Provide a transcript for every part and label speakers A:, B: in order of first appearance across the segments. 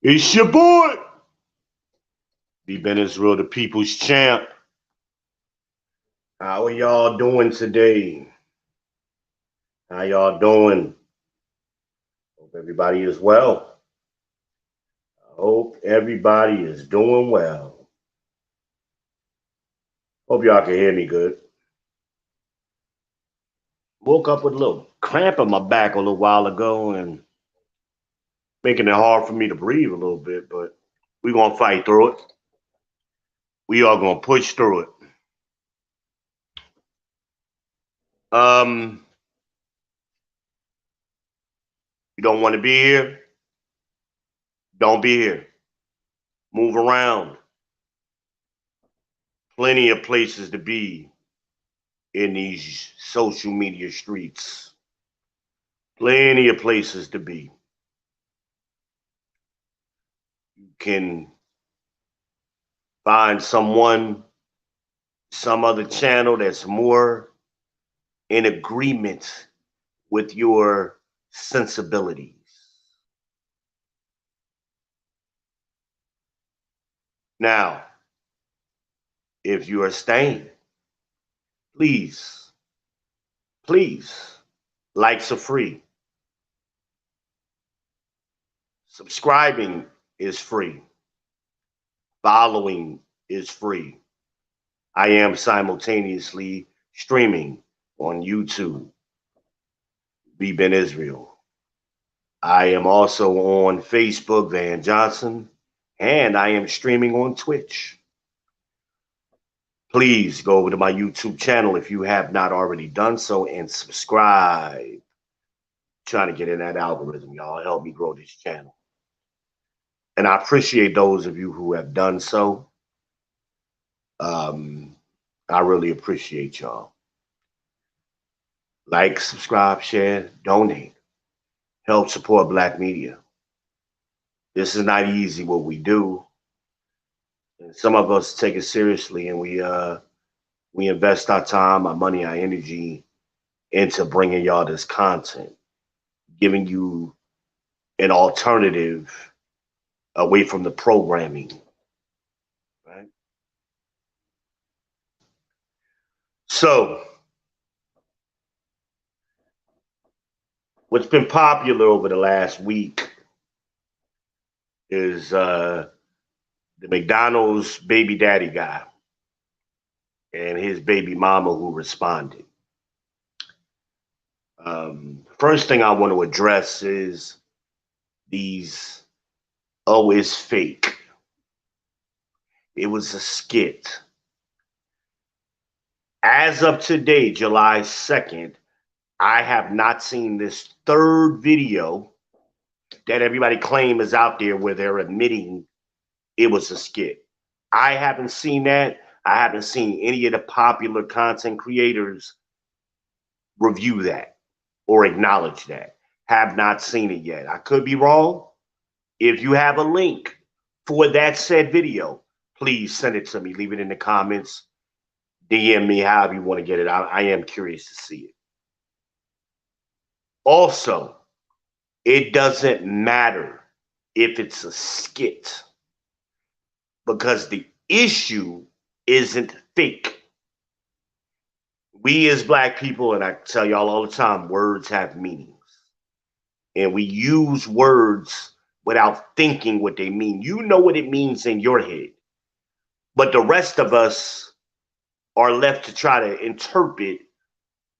A: It's your boy, the Ben Israel, the people's champ. How are y'all doing today? How y'all doing? Hope everybody is well. I hope everybody is doing well. Hope y'all can hear me good. Woke up with a little cramp in my back a little while ago and making it hard for me to breathe a little bit, but we're going to fight through it. We are going to push through it. You don't want to be here? Don't be here. Move around. Plenty of places to be in these social media streets. Plenty of places to be. You can find someone some other channel that's more in agreement with your sensibilities. Now, if you are staying, please, please, likes are free. Subscribing is free. Following is free. I am simultaneously streaming on YouTube, Beben Israel. I am also on Facebook, Van Johnson, and I am streaming on Twitch. Please go over to my YouTube channel if you have not already done so and subscribe. Trying to get in that algorithm, y'all. Help me grow this channel. And I appreciate those of you who have done so. I really appreciate y'all. Like, subscribe, share, donate. Help support Black media. This is not easy what we do. And some of us take it seriously, and we invest our time, our money, our energy into bringing y'all this content, giving you an alternative away from the programming, right? So, what's been popular over the last week is the McDonald's baby daddy guy and his baby mama who responded. First thing I want to address is these, oh, it's fake. It was a skit. As of today, July 2nd, I have not seen this third video that everybody claims is out there where they're admitting it was a skit. I haven't seen that. I haven't seen any of the popular content creators review that or acknowledge that. Have not seen it yet. I could be wrong. If you have a link for that said video, please send it to me. Leave it in the comments. DM me however you want to get it. I am curious to see it. Also, it doesn't matter if it's a skit because the issue isn't fake. We as Black people, and I tell y'all all the time, words have meanings. And we use words without thinking what they mean. You know what it means in your head. But the rest of us are left to try to interpret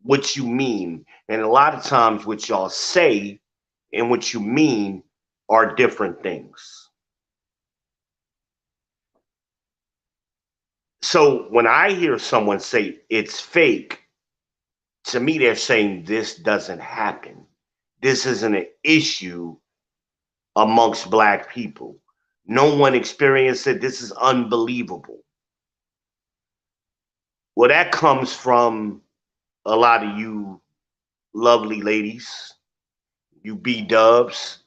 A: what you mean. And a lot of times what y'all say and what you mean are different things. So when I hear someone say it's fake, to me they're saying this doesn't happen. This isn't an issue amongst Black people. No one experienced it. This is unbelievable. Well, that comes from a lot of you lovely ladies, you B-dubs,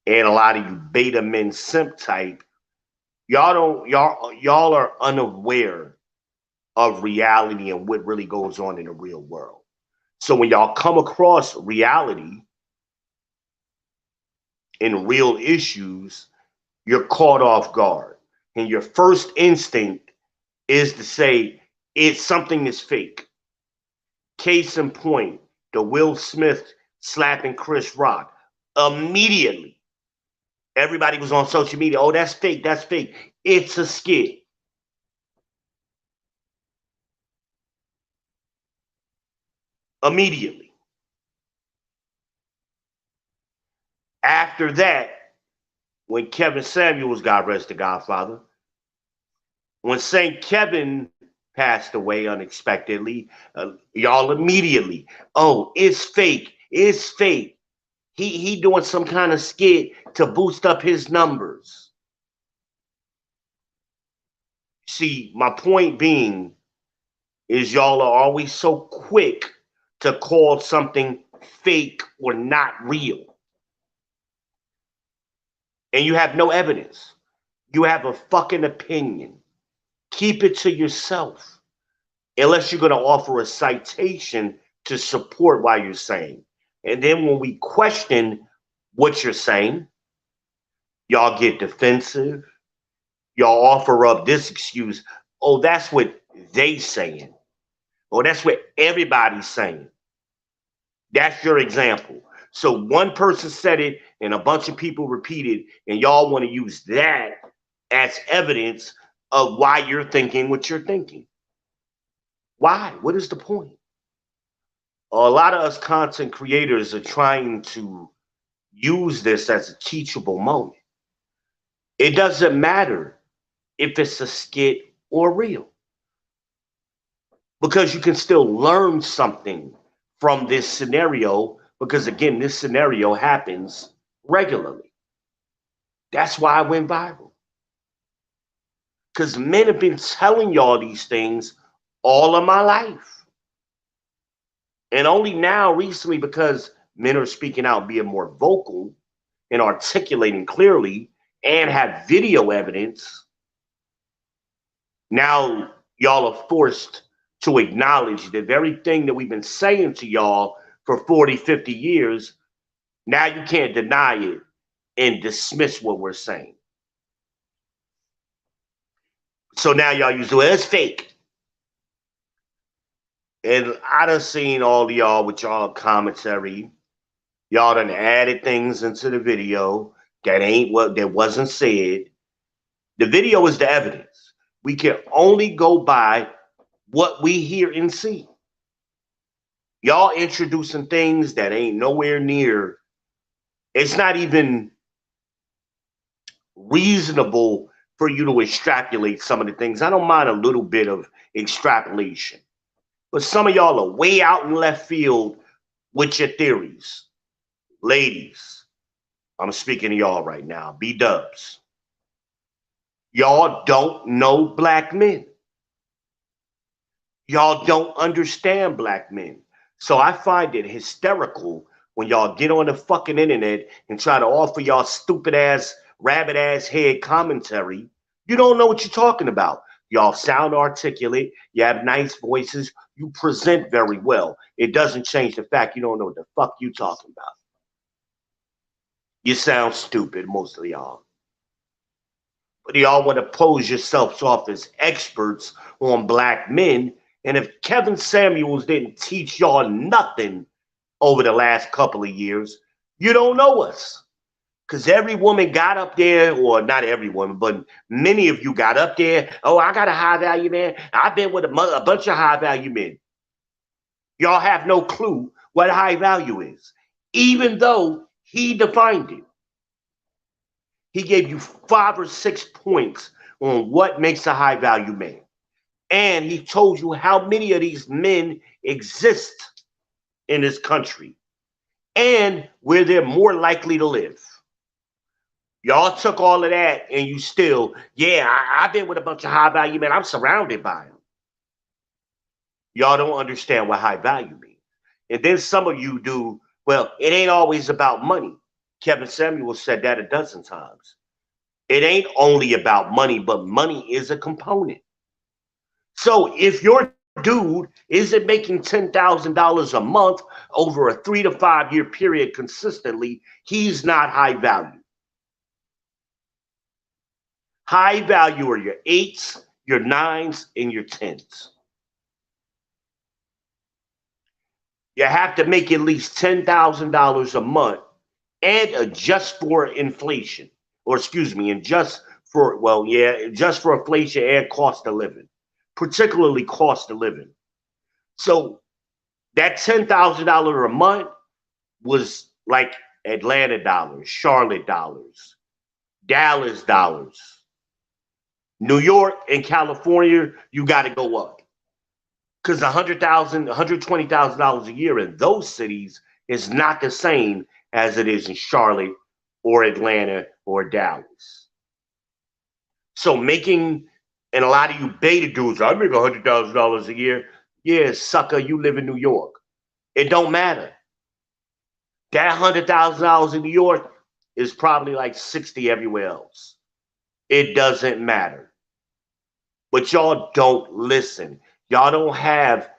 A: and a lot of you beta men simp type. Y'all are unaware of reality and what really goes on in the real world. So when y'all come across reality and real issues, you're caught off guard. And your first instinct is to say it's something that's fake. Case in point, the Will Smith slapping Chris Rock. Immediately, everybody was on social media. Oh, that's fake. That's fake. It's a skit. Immediately. After that, when Kevin Samuels got arrested, Godfather, when St. Kevin passed away unexpectedly, y'all immediately, oh, it's fake. It's fake. He doing some kind of skit to boost up his numbers. See, my point being is y'all are always so quick to call something fake or not real. And you have no evidence. You have a fucking opinion. Keep it to yourself. unless you're going to offer a citation to support what you're saying. And then when we question what you're saying, y'all get defensive. Y'all offer up this excuse. Oh, that's what they saying. Oh, that's what everybody's saying. That's your example. So one person said it and a bunch of people repeated, and y'all want to use that as evidence of why you're thinking what you're thinking. Why? What is the point? A lot of us content creators are trying to use this as a teachable moment. It doesn't matter if it's a skit or real, because you can still learn something from this scenario, because again, this scenario happens regularly. That's why I went viral. Because men have been telling y'all these things all of my life. And only now, recently, because men are speaking out, being more vocal and articulating clearly and have video evidence, now y'all are forced to acknowledge the very thing that we've been saying to y'all for 40, 50 years. Now you can't deny it and dismiss what we're saying. So now y'all use it as fake. And I done seen all of y'all with y'all commentary. Y'all done added things into the video that wasn't said. The video is the evidence. We can only go by what we hear and see. Y'all introducing things that ain't nowhere near. It's not even reasonable for you to extrapolate some of the things. I don't mind a little bit of extrapolation. But some of y'all are way out in left field with your theories. Ladies, I'm speaking to y'all right now. B-dubs. Y'all don't know black men. Y'all don't understand black men. So I find it hysterical when y'all get on the fucking internet and try to offer y'all stupid ass, rabbit ass head commentary. You don't know what you're talking about. Y'all sound articulate. You have nice voices. You present very well. It doesn't change the fact you don't know what the fuck you talking about. You sound stupid, most of y'all. But y'all want to pose yourselves off as experts on black men. And if Kevin Samuels didn't teach y'all nothing over the last couple of years, you don't know us. Because every woman got up there, or not every woman, but many of you got up there. Oh, I got a high value man. I've been with a bunch of high value men. Y'all have no clue what high value is, even though he defined it. He gave you 5 or 6 points on what makes a high value man. And he told you how many of these men exist in this country and where they're more likely to live. Y'all took all of that and you still, I've been with a bunch of high value men. I'm surrounded by them. Y'all don't understand what high value means. And then some of you do, well, it ain't always about money. Kevin Samuels said that a dozen times. It ain't only about money, but money is a component. So if your dude isn't making $10,000 a month over a 3 to 5 year period consistently, he's not high value. High value are your 8s, your 9s, and your 10s. You have to make at least $10,000 a month and adjust for inflation, or excuse me, and just for inflation and cost of living, particularly cost of living. So that $10,000 a month was like Atlanta dollars, Charlotte dollars, Dallas dollars. New York and California, you got to go up. Because $100,000, $120,000 a year in those cities is not the same as it is in Charlotte or Atlanta or Dallas. So and a lot of you beta dudes, I make $100,000 a year. Yeah, sucker, you live in New York. It don't matter. That $100,000 in New York is probably like 60 everywhere else. It doesn't matter. But y'all don't listen. Y'all don't have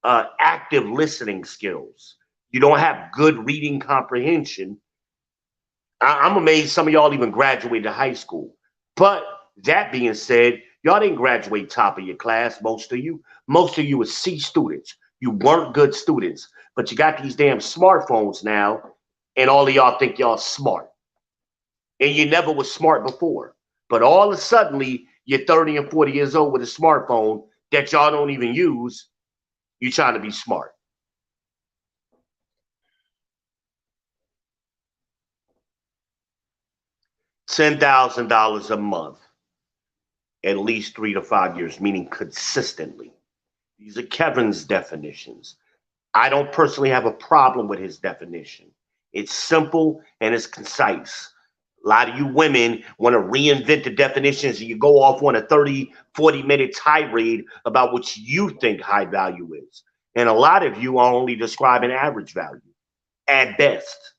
A: active listening skills. You don't have good reading comprehension. I'm amazed some of y'all even graduated high school. But that being said, y'all didn't graduate top of your class, most of you. Most of you were C students. You weren't good students. But you got these damn smartphones now, and all of y'all think y'all smart. And you never was smart before. But all of a sudden, you're 30 and 40 years old with a smartphone that y'all don't even use. You're trying to be smart. $10,000 a month, at least 3 to 5 years, meaning consistently. These are Kevin's definitions. I don't personally have a problem with his definition. It's simple and it's concise. A lot of you women want to reinvent the definitions and you go off on a 30, 40-minute tirade about what you think high value is. And a lot of you are only describing average value at best.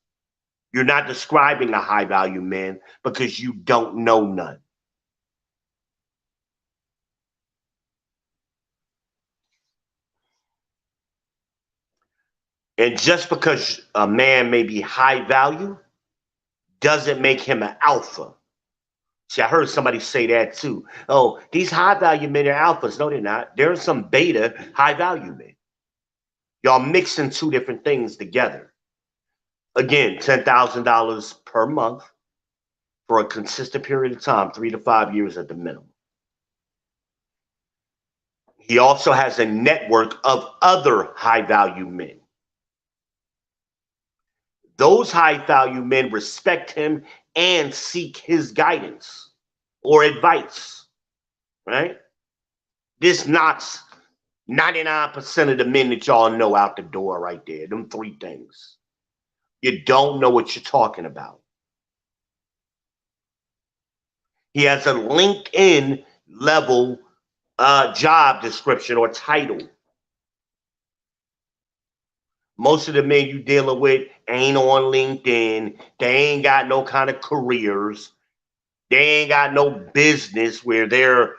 A: You're not describing a high value man because you don't know none. And just because a man may be high value doesn't make him an alpha. See, I heard somebody say that too. Oh, these high value men are alphas. No, they're not. There are some beta high value men. Y'all mixing two different things together. Again, $10,000 per month for a consistent period of time, 3 to 5 years at the minimum. He also has a network of other high value men. Those high value men respect him and seek his guidance or advice, right? This knocks 99% of the men that y'all know out the door right there. Them three things. You don't know what you're talking about. He has a LinkedIn level job description or title. Most of the men you dealing with ain't on LinkedIn. They ain't got no kind of careers. They ain't got no business where they're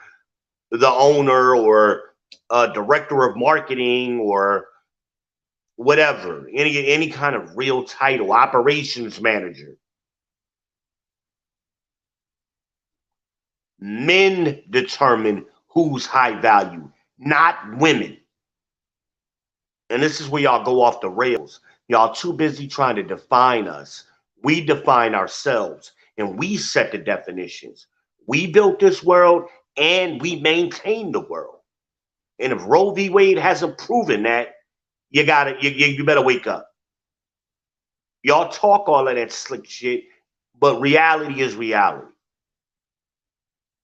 A: the owner or director of marketing or whatever, any kind of real title, operations manager. Men determine who's high value, not women. And this is where y'all go off the rails. Y'all too busy trying to define us. We define ourselves and we set the definitions. We built this world and we maintain the world. And if Roe v. Wade hasn't proven that, you better wake up. Y'all talk all of that slick shit, but reality is reality.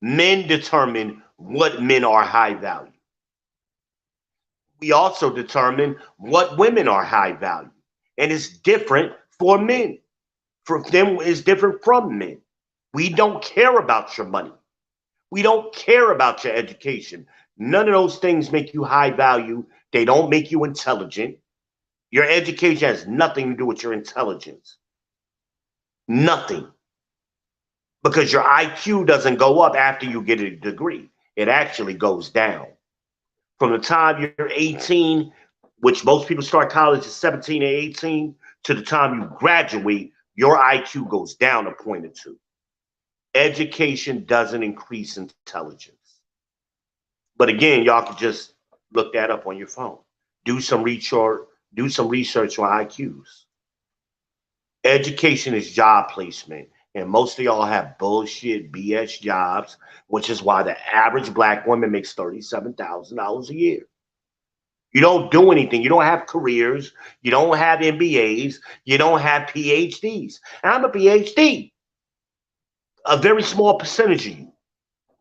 A: Men determine what men are high value. We also determine what women are high value. And it's different for men. For them, it's different from men. We don't care about your money. We don't care about your education. None of those things make you high value. They don't make you intelligent. Your education has nothing to do with your intelligence. Nothing. Because your IQ doesn't go up after you get a degree. It actually goes down. From the time you're 18, which most people start college at 17 and 18, to the time you graduate, your IQ goes down a point or two. Education doesn't increase intelligence. But again, y'all can just look that up on your phone. Do some research on IQs. Education is job placement. And most of y'all have bullshit BS jobs, which is why the average black woman makes $37,000 a year. You don't do anything. You don't have careers. You don't have MBAs. You don't have PhDs. And I'm a PhD. A very small percentage of you.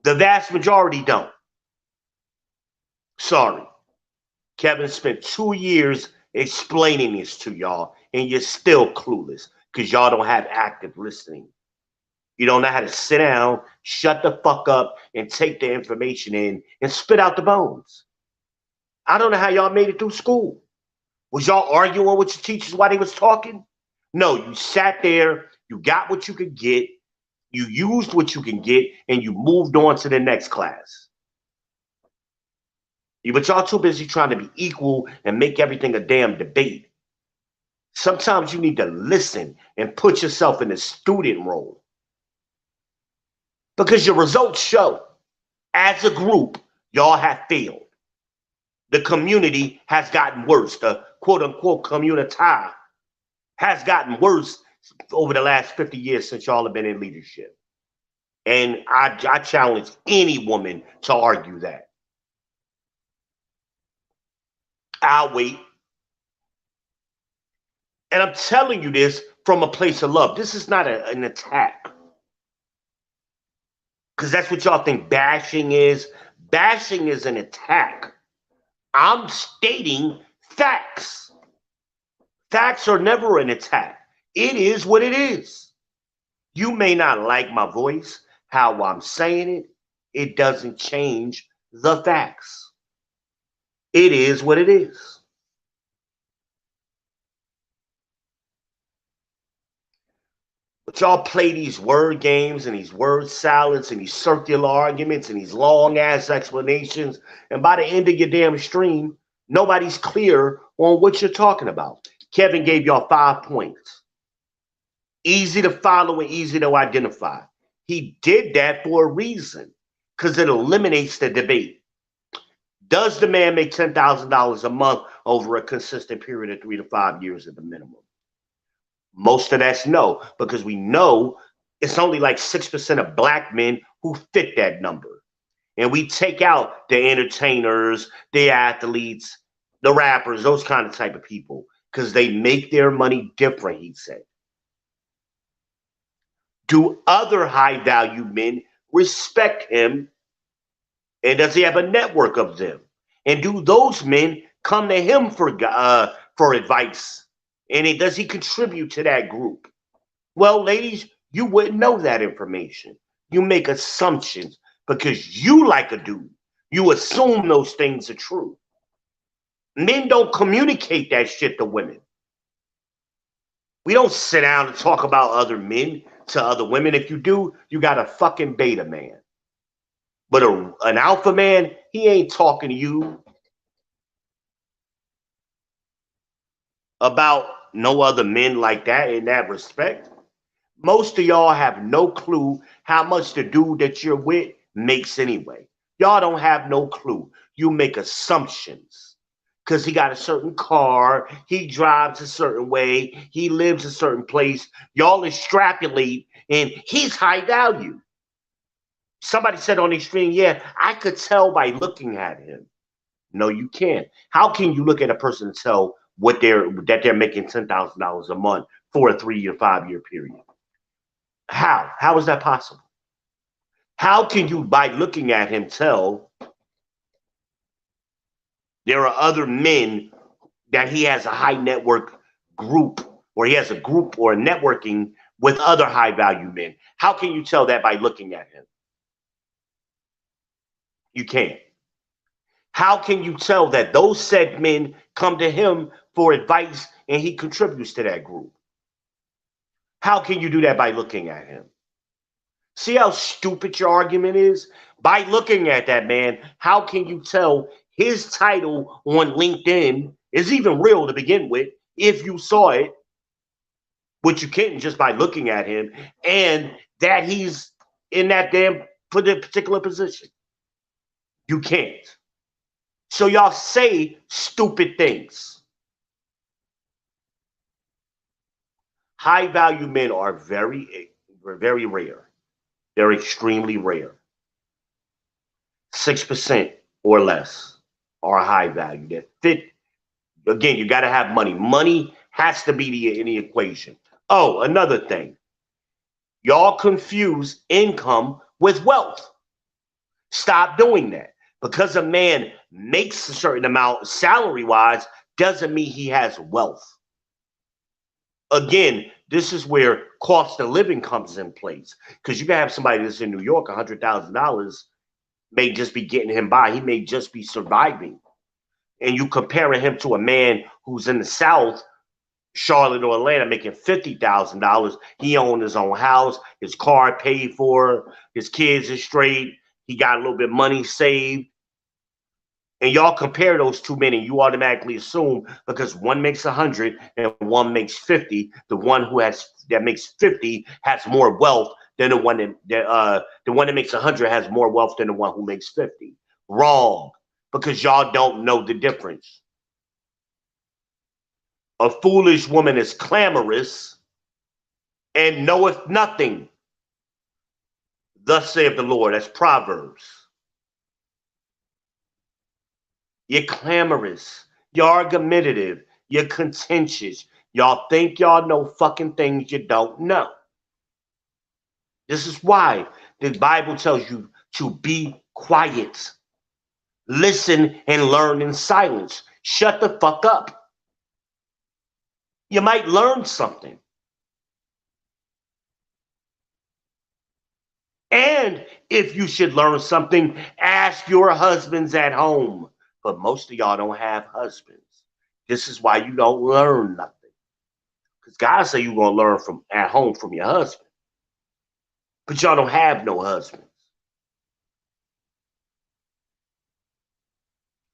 A: The vast majority don't. Sorry. Kevin spent 2 years explaining this to y'all, and you're still clueless because y'all don't have active listening. You don't know how to sit down, shut the fuck up, and take the information in and spit out the bones. I don't know how y'all made it through school. Was y'all arguing with your teachers while they was talking? No, you sat there, you got what you could get, you used what you can get, and you moved on to the next class. But y'all too busy trying to be equal and make everything a damn debate. Sometimes you need to listen and put yourself in the student role. Because your results show, as a group, y'all have failed. The community has gotten worse. The quote-unquote community has gotten worse over the last 50 years since y'all have been in leadership. And I challenge any woman to argue that. I'll wait. And I'm telling you this from a place of love. This is not an attack. Because that's what y'all think bashing is. Bashing is an attack. I'm stating facts. Facts are never an attack. It is what it is. You may not like my voice, how I'm saying it. It doesn't change the facts. It is what it is. But y'all play these word games and these word salads and these circular arguments and these long ass explanations. And by the end of your damn stream, nobody's clear on what you're talking about. Kevin gave y'all 5 points. Easy to follow and easy to identify. He did that for a reason, because it eliminates the debate. Does the man make $10,000 a month over a consistent period of 3 to 5 years at the minimum? Most of that's no, because we know it's only like 6% of black men who fit that number. And we take out the entertainers, the athletes, the rappers, those kind of type of people, because they make their money different, he said. Do other high-value men respect him? And does he have a network of them? And do those men come to him for advice? And does he contribute to that group? Well, ladies, you wouldn't know that information. You make assumptions because you like a dude. You assume those things are true. Men don't communicate that shit to women. We don't sit down and talk about other men to other women. If you do, you got a fucking beta man. But an alpha man, he ain't talking to you about no other men like that in that respect. Most of y'all have no clue how much the dude that you're with makes anyway. Y'all don't have no clue. You make assumptions because he got a certain car, he drives a certain way, he lives a certain place. Y'all extrapolate and he's high value. Somebody said on the stream, yeah, I could tell by looking at him. No, you can't. How can you look at a person and tell that they're making $10,000 a month for a 3 or 5 year period? How is that possible? How can you, by looking at him, tell there are other men that he has a high network group, or he has a group or a networking with other high value men? How can you tell that by looking at him? You can't. How can you tell that those said men come to him for advice and he contributes to that group? How can you do that by looking at him? See how stupid your argument is? By looking at that man, how can you tell his title on LinkedIn is even real to begin with if you saw it, which you can't just by looking at him, and that he's in that damn particular position? You can't. So y'all say stupid things. High value men are very, very rare. They're extremely rare. 6% or less are high value. That fit. Again, you got to have money. Money has to be in the equation. Oh, another thing. Y'all confuse income with wealth. Stop doing that. Because a man makes a certain amount salary-wise doesn't mean he has wealth. Again, this is where cost of living comes in place. Because you can have somebody that's in New York, $100,000 may just be getting him by. He may just be surviving. And you comparing him to a man who's in the South, Charlotte or Atlanta, making $50,000. He owns his own house, his car paid for, his kids are straight, he got a little bit of money saved. And y'all compare those two men, and you automatically assume because one makes 100 and one makes 50, the one that makes 50 has more wealth than the one that makes 100 has more wealth than the one who makes 50. Wrong, because y'all don't know the difference. A foolish woman is clamorous and knoweth nothing. Thus saith the Lord. That's Proverbs. You're clamorous. You're argumentative. You're contentious. Y'all think y'all know fucking things you don't know. This is why the Bible tells you to be quiet. Listen and learn in silence. Shut the fuck up. You might learn something. And if you should learn something, ask your husbands at home. But most of y'all don't have husbands. This is why you don't learn nothing. Because God say you're going to learn from at home from your husband. But y'all don't have no husbands.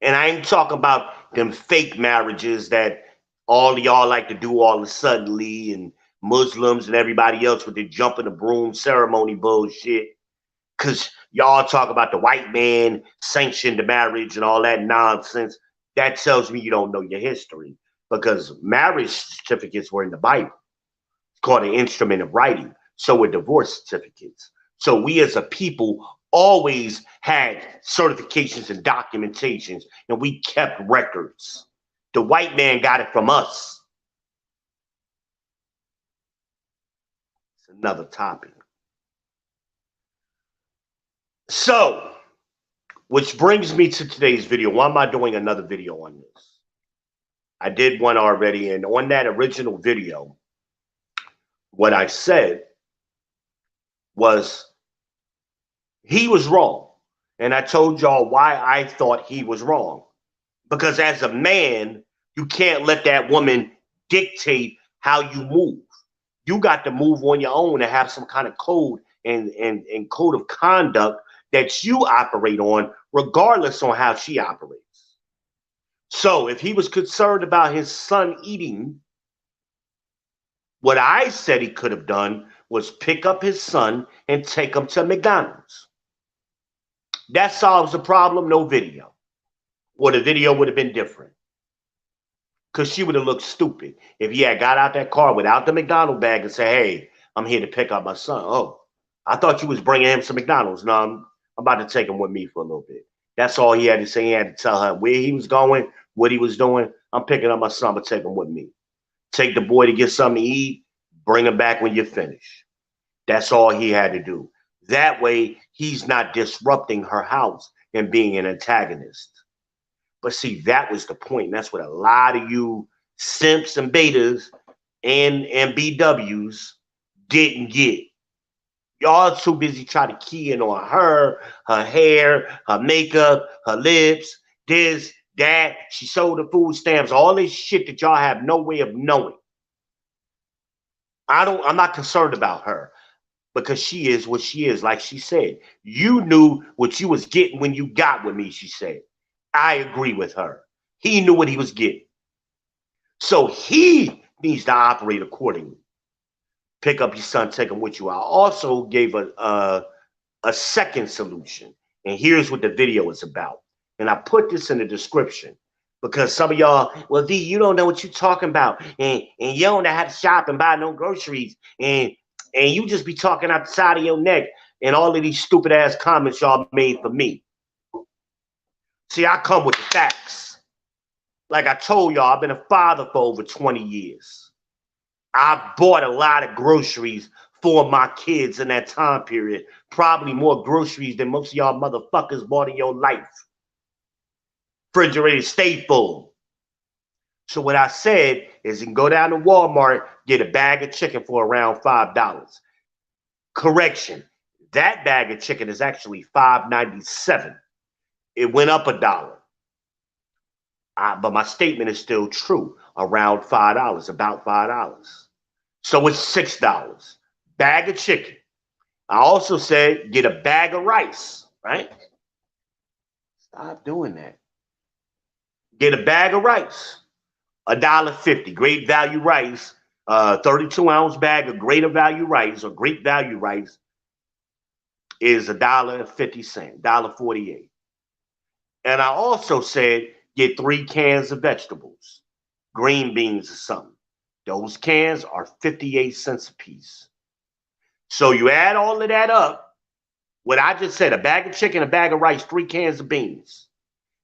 A: And I ain't talking about them fake marriages that all of y'all like to do all of a suddenly, and Muslims and everybody else with the jump in the broom ceremony bullshit. Because y'all talk about the white man sanctioned the marriage and all that nonsense. That tells me you don't know your history, because marriage certificates were in the Bible. It's called an instrument of writing. So were divorce certificates. So we as a people always had certifications and documentations, and we kept records. The white man got it from us. It's another topic. So, which brings me to today's video. Why am I doing another video on this? I did one already, and on that original video, what I said was he was wrong. And I told y'all why I thought he was wrong. Because as a man, you can't let that woman dictate how you move. You got to move on your own and have some kind of code and code of conduct that you operate on, regardless on how she operates. So if he was concerned about his son eating, what I said he could have done was pick up his son and take him to McDonald's. That solves the problem, no video. Or the video would have been different. Because she would have looked stupid if he had got out that car without the McDonald's bag and said, hey, I'm here to pick up my son. Oh, I thought you was bringing him some McDonald's. No, I'm about to take him with me for a little bit. That's all he had to say. He had to tell her where he was going, what he was doing. I'm picking up my son, but take him with me. Take the boy to get something to eat. Bring him back when you're finished. That's all he had to do. That way, he's not disrupting her house and being an antagonist. But see, that was the point. That's what a lot of you simps and betas and BWs didn't get. Y'all too busy trying to key in on her hair, her makeup, her lips, this, that. She sold the food stamps, all this shit that y'all have no way of knowing. I'm not concerned about her, because she is what she is. Like she said, you knew what you was getting when you got with me, she said. I agree with her. He knew what he was getting. So he needs to operate accordingly. Pick up your son, take him with you. I also gave a second solution. And here's what the video is about. And I put this in the description because some of y'all, well, D, you don't know what you're talking about. And you don't know how to shop and buy no groceries. And you just be talking out the side of your neck. And all of these stupid ass comments y'all made for me. See, I come with the facts. Like I told y'all, I've been a father for over 20 years. I bought a lot of groceries for my kids in that time period. Probably more groceries than most of y'all motherfuckers bought in your life. Refrigerator stay full. So what I said is you can go down to Walmart, get a bag of chicken for around $5. Correction, that bag of chicken is actually $5.97. It went up $1. But my statement is still true. Around $5, about $5. So it's $6. Bag of chicken. I also said get a bag of rice, right? Stop doing that. Get a bag of rice, $1.50. Great value rice, 32-ounce bag of greater value rice or great value rice is $1.50, $1.48. And I also said get 3 cans of vegetables, green beans or something. Those cans are 58 cents a piece. So you add all of that up, what I just said, a bag of chicken, a bag of rice, 3 cans of beans.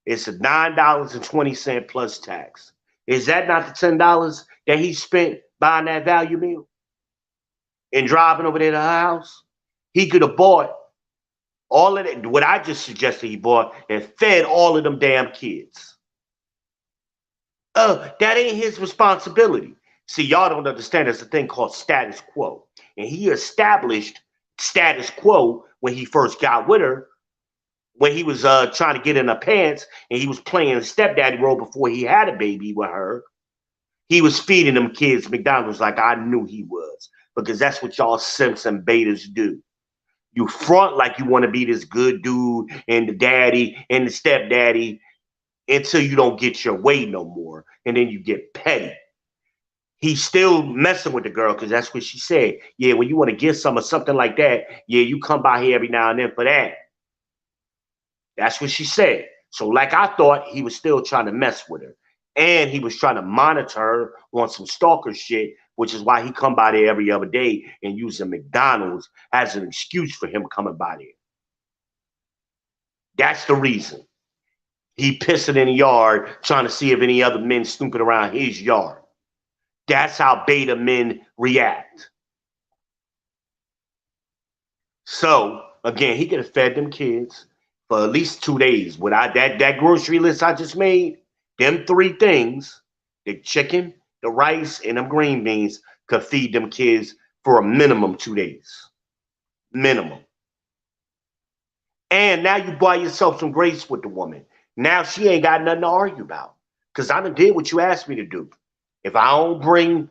A: It's $9.20 plus tax. Is that not the $10 that he spent buying that value meal and driving over there to her house? He could have bought all of that, what I just suggested he bought, and fed all of them damn kids. That ain't his responsibility. See, y'all don't understand there's a thing called status quo. And he established status quo when he first got with her, when he was trying to get in her pants and he was playing stepdaddy role before he had a baby with her. He was feeding them kids McDonald's like I knew he was, because that's what y'all simps and betas do. You front like you want to be this good dude and the daddy and the stepdaddy until you don't get your way no more. And then you get petty. He's still messing with the girl because that's what she said. Yeah, when you want to get some or something like that, yeah, you come by here every now and then for that. That's what she said. So like I thought, he was still trying to mess with her. And he was trying to monitor her on some stalker shit, which is why he come by there every other day and using McDonald's as an excuse for him coming by there. That's the reason. He pissing in the yard trying to see if any other men snooping around his yard. That's how beta men react. So, again, he could have fed them kids for at least 2 days. Without that grocery list I just made, them 3 things, the chicken, the rice, and them green beans, could feed them kids for a minimum 2 days. Minimum. And now you buy yourself some grace with the woman. Now she ain't got nothing to argue about. Because I done did what you asked me to do. If I don't bring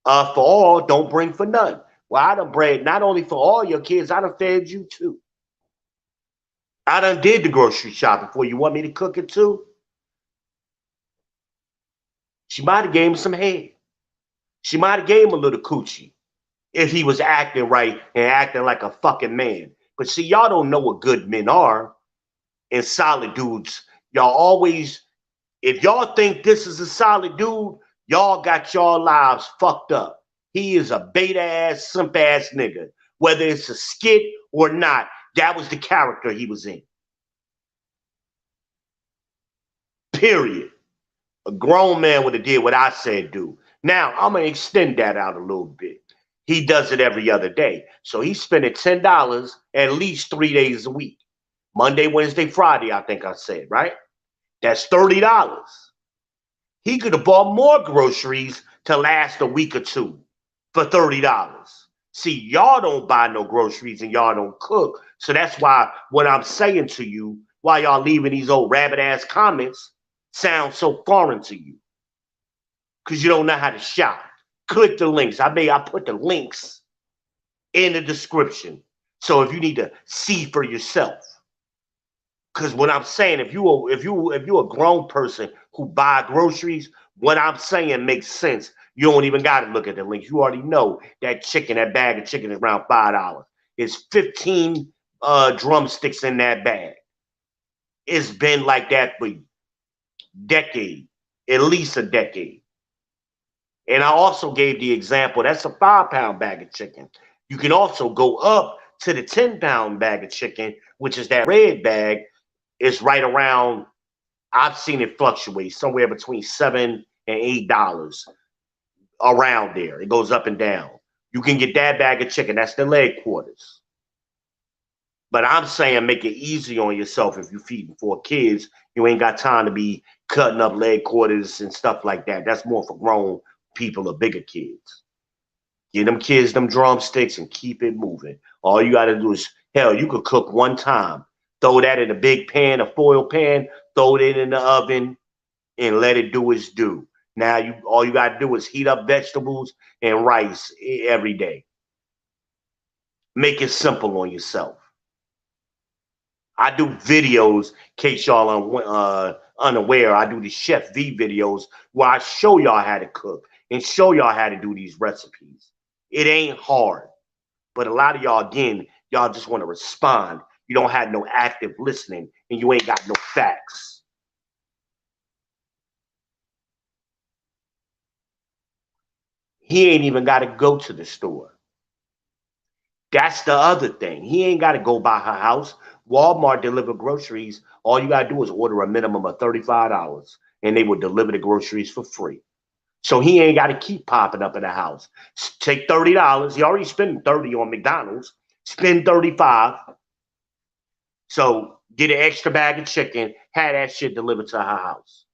A: for all, don't bring for none. Well, I done bred not only for all your kids, I done fed you too. I done did the grocery shopping for you. Want me to cook it too? She might have gave him some head. She might have gave him a little coochie if he was acting right and acting like a fucking man. But see, y'all don't know what good men are and solid dudes. Y'all always, if y'all think this is a solid dude, y'all got y'all lives fucked up. He is a beta ass, simp ass nigga. Whether it's a skit or not, that was the character he was in. Period. A grown man would have did what I said do. Now, I'm going to extend that out a little bit. He does it every other day. So he's spending $10 at least 3 days a week. Monday, Wednesday, Friday, I think I said, right? That's $30. He could have bought more groceries to last a week or two for $30. See, y'all don't buy no groceries and y'all don't cook. So that's why what I'm saying to you, why y'all leaving these old rabbit-ass comments, sounds so foreign to you. Because you don't know how to shop. Click the links. I put the links in the description. So if you need to see for yourself. Because what I'm saying, if you're a grown person who buy groceries, what I'm saying makes sense. You don't even got to look at the links. You already know that chicken, that bag of chicken is around $5. It's 15 drumsticks in that bag. It's been like that for decade, at least a decade. And I also gave the example, that's a 5-pound bag of chicken. You can also go up to the 10-pound bag of chicken, which is that red bag. It's right around, I've seen it fluctuate somewhere between $7 and $8 around there. It goes up and down. You can get that bag of chicken. That's the leg quarters. But I'm saying make it easy on yourself if you're feeding 4 kids. You ain't got time to be cutting up leg quarters and stuff like that. That's more for grown people or bigger kids. Get them kids them drumsticks and keep it moving. All you got to do is, hell, you could cook one time. Throw that in a big pan, a foil pan, throw it in the oven, and let it do its due. Now all you got to do is heat up vegetables and rice every day. Make it simple on yourself. I do videos in case y'all unaware, I do the Chef V videos where I show y'all how to cook and show y'all how to do these recipes. It ain't hard. But a lot of y'all, again, y'all just want to respond. You don't have no active listening and you ain't got no facts. He ain't even got to go to the store. That's the other thing. He ain't got to go by her house. Walmart deliver groceries. All you got to do is order a minimum of $35 and they will deliver the groceries for free. So he ain't got to keep popping up in the house. Take $30. He already spent $30 on McDonald's. Spend $35. So get an extra bag of chicken. Have that shit delivered to her house.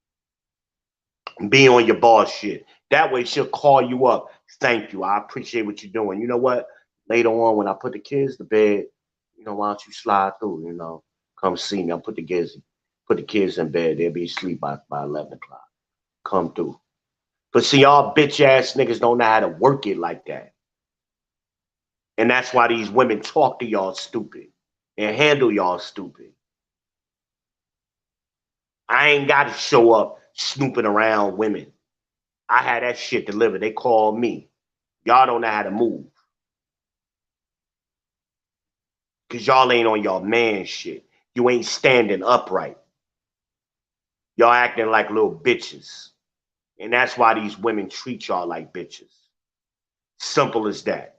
A: Be on your boss shit. That way she'll call you up. Thank you. I appreciate what you're doing. You know what? Later on, when I put the kids to bed, you know, why don't you slide through? You know, come see me. I'll put the kids in bed. They'll be asleep by 11 o'clock. Come through. But see, y'all bitch ass niggas don't know how to work it like that. And that's why these women talk to y'all stupid and handle y'all stupid. I ain't got to show up snooping around women. I had that shit delivered. They called me. Y'all don't know how to move. Because y'all ain't on y'all man shit. You ain't standing upright. Y'all acting like little bitches. And that's why these women treat y'all like bitches. Simple as that.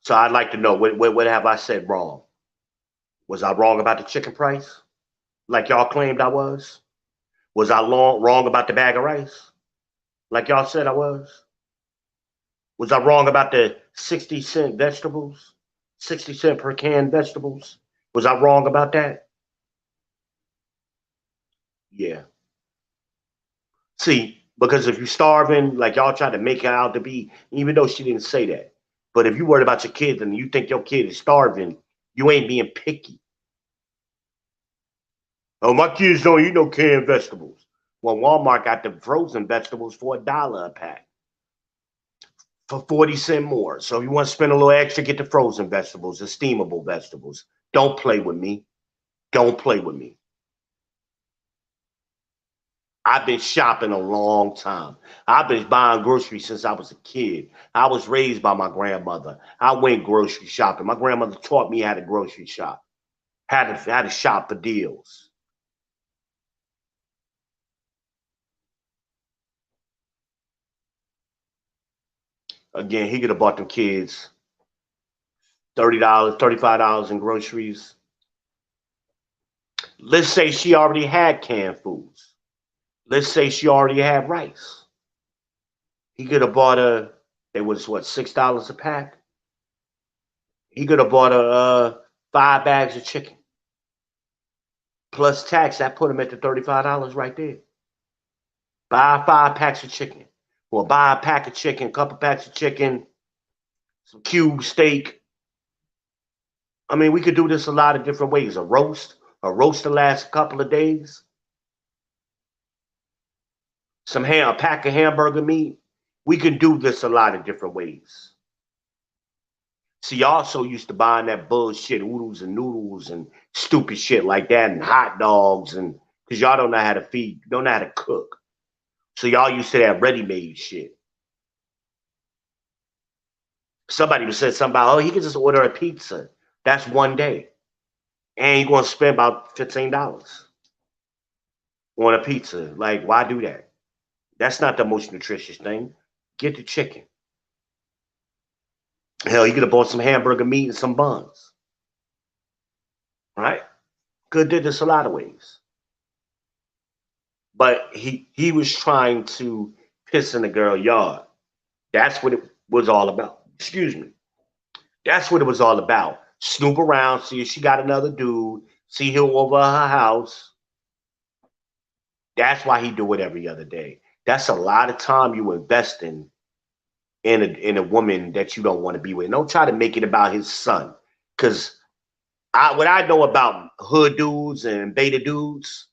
A: So I'd like to know, what have I said wrong? Was I wrong about the chicken price? Like y'all claimed I was? Was I wrong about the bag of rice? Like y'all said I was? Was I wrong about the 60-cent vegetables? 60 cents per can vegetables? Was I wrong about that? Yeah. See, because if you're starving, like y'all try to make it out to be, even though she didn't say that, but if you worried about your kids and you think your kid is starving, you ain't being picky. Oh, my kids don't eat no canned vegetables. Well, Walmart got the frozen vegetables for $1 a pack for 40 cents more. So if you want to spend a little extra, get the frozen vegetables, the steamable vegetables. Don't play with me. Don't play with me. I've been shopping a long time. I've been buying groceries since I was a kid. I was raised by my grandmother. I went grocery shopping. My grandmother taught me how to grocery shop, how to shop for deals. Again, he could have bought them kids $30, $35 in groceries. Let's say she already had canned foods. Let's say she already had rice. He could have bought they was what, $6 a pack? He could have bought 5 bags of chicken. Plus tax, that put him at the $35 right there. Buy 5 packs of chicken. Or buy a pack of chicken, couple packs of chicken, some cube steak. I mean, we could do this a lot of different ways. A roast to last a couple of days. A pack of hamburger meat. We can do this a lot of different ways. See, y'all so used to buying that bullshit oodles and noodles and stupid shit like that and hot dogs and because y'all don't know how to feed, don't know how to cook. So y'all used to that ready-made shit. Somebody said something about, oh, he can just order a pizza. That's one day. And you're going to spend about $15 on a pizza. Like, why do that? That's not the most nutritious thing. Get the chicken. Hell, you could have bought some hamburger meat and some buns. Right? Could did this a lot of ways. But he was trying to piss in the girl yard. That's what it was all about. Excuse me. That's what it was all about. Snoop around, see if she got another dude, see him over her house. That's why he do it every other day. That's a lot of time you invest in a woman that you don't want to be with. Don't try to make it about his son. Because what I know about hood dudes and beta dudes,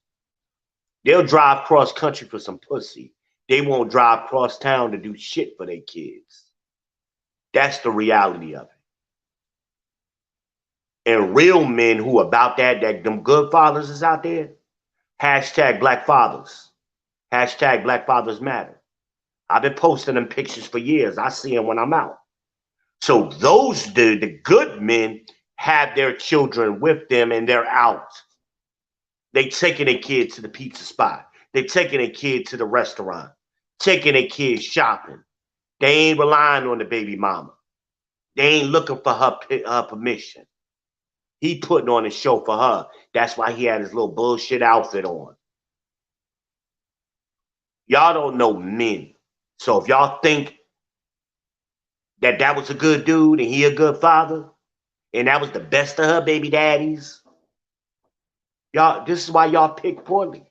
A: they'll drive cross country for some pussy. They won't drive cross town to do shit for their kids. That's the reality of it. And real men who about that them good fathers is out there. Hashtag black fathers. Hashtag black fathers matter. I've been posting them pictures for years. I see them when I'm out. So those the good men have their children with them and they're out. They taking their kids to the pizza spot. They taking their kid to the restaurant. Taking their kids shopping. They ain't relying on the baby mama. They ain't looking for her permission. He putting on a show for her. That's why he had his little bullshit outfit on. Y'all don't know men. So if y'all think that was a good dude and he a good father, and that was the best of her baby daddies, y'all, this is why y'all pick poorly.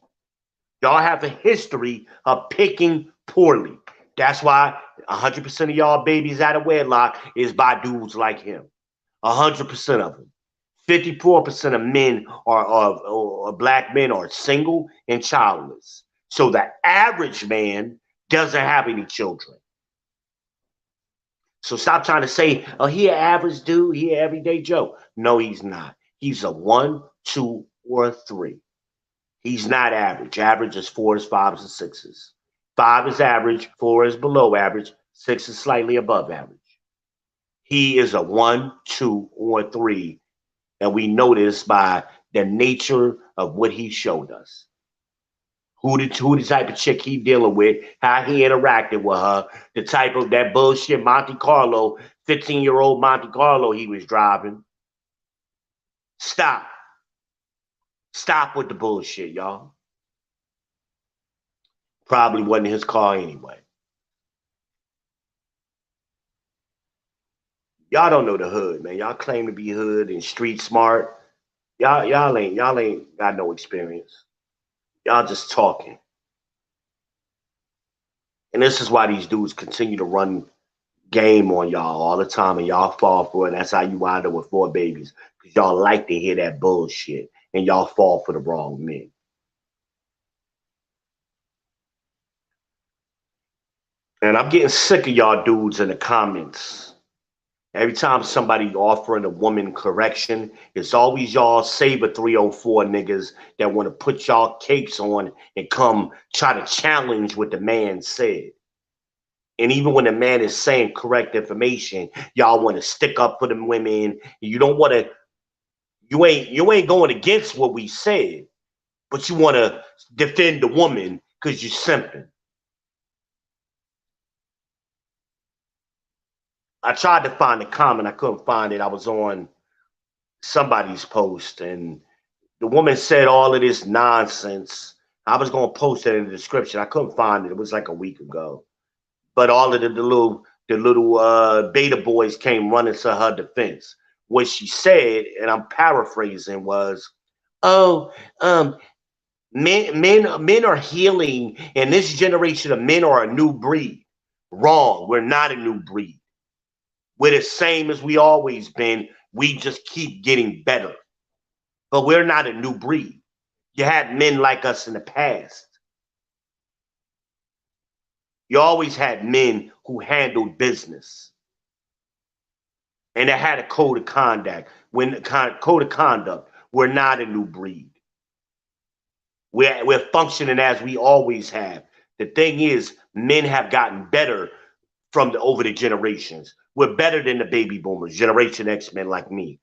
A: Y'all have a history of picking poorly. That's why 100% of y'all babies out of wedlock is by dudes like him. 100% of them. 54% of men or black men are single and childless. So the average man doesn't have any children. So stop trying to say, oh, he an average dude, he an everyday Joe. No, he's not. He's a 1, 2, or a 3. He's not average. Average is 4s, 5s, and 6s. 5 is average, 4 is below average, 6 is slightly above average. He is a 1, 2, or 3. And we know this by the nature of what he showed us. Who the type of chick he dealing with, how he interacted with her, the type of that bullshit Monte Carlo, 15-year-old Monte Carlo he was driving. Stop. Stop with the bullshit, y'all. Probably wasn't his car anyway. Y'all don't know the hood, man. Y'all claim to be hood and street smart. Y'all ain't got no experience. Y'all just talking. And this is why these dudes continue to run game on y'all all the time and y'all fall for it. That's how you wind up with 4 babies. Because y'all like to hear that bullshit and y'all fall for the wrong men. And I'm getting sick of y'all dudes in the comments. Every time somebody offering a woman correction, it's always y'all Saber 304 niggas that want to put y'all capes on and come try to challenge what the man said. And even when the man is saying correct information, y'all want to stick up for them women. You don't want to, you ain't going against what we said, but you want to defend the woman because you're simping. I tried to find a comment. I couldn't find it. I was on somebody's post and the woman said all of this nonsense. I was going to post it in the description. I couldn't find it. It was like a week ago. But all of the little beta boys came running to her defense. What she said, and I'm paraphrasing, was, "Oh, men are healing, and this generation of men are a new breed." Wrong. We're not a new breed. We're the same as we always been. We just keep getting better. But we're not a new breed. You had men like us in the past. You always had men who handled business. And they had a code of conduct. We're not a new breed. We're functioning as we always have. The thing is, men have gotten better over the generations. We're better than the baby boomers, Generation X men like me.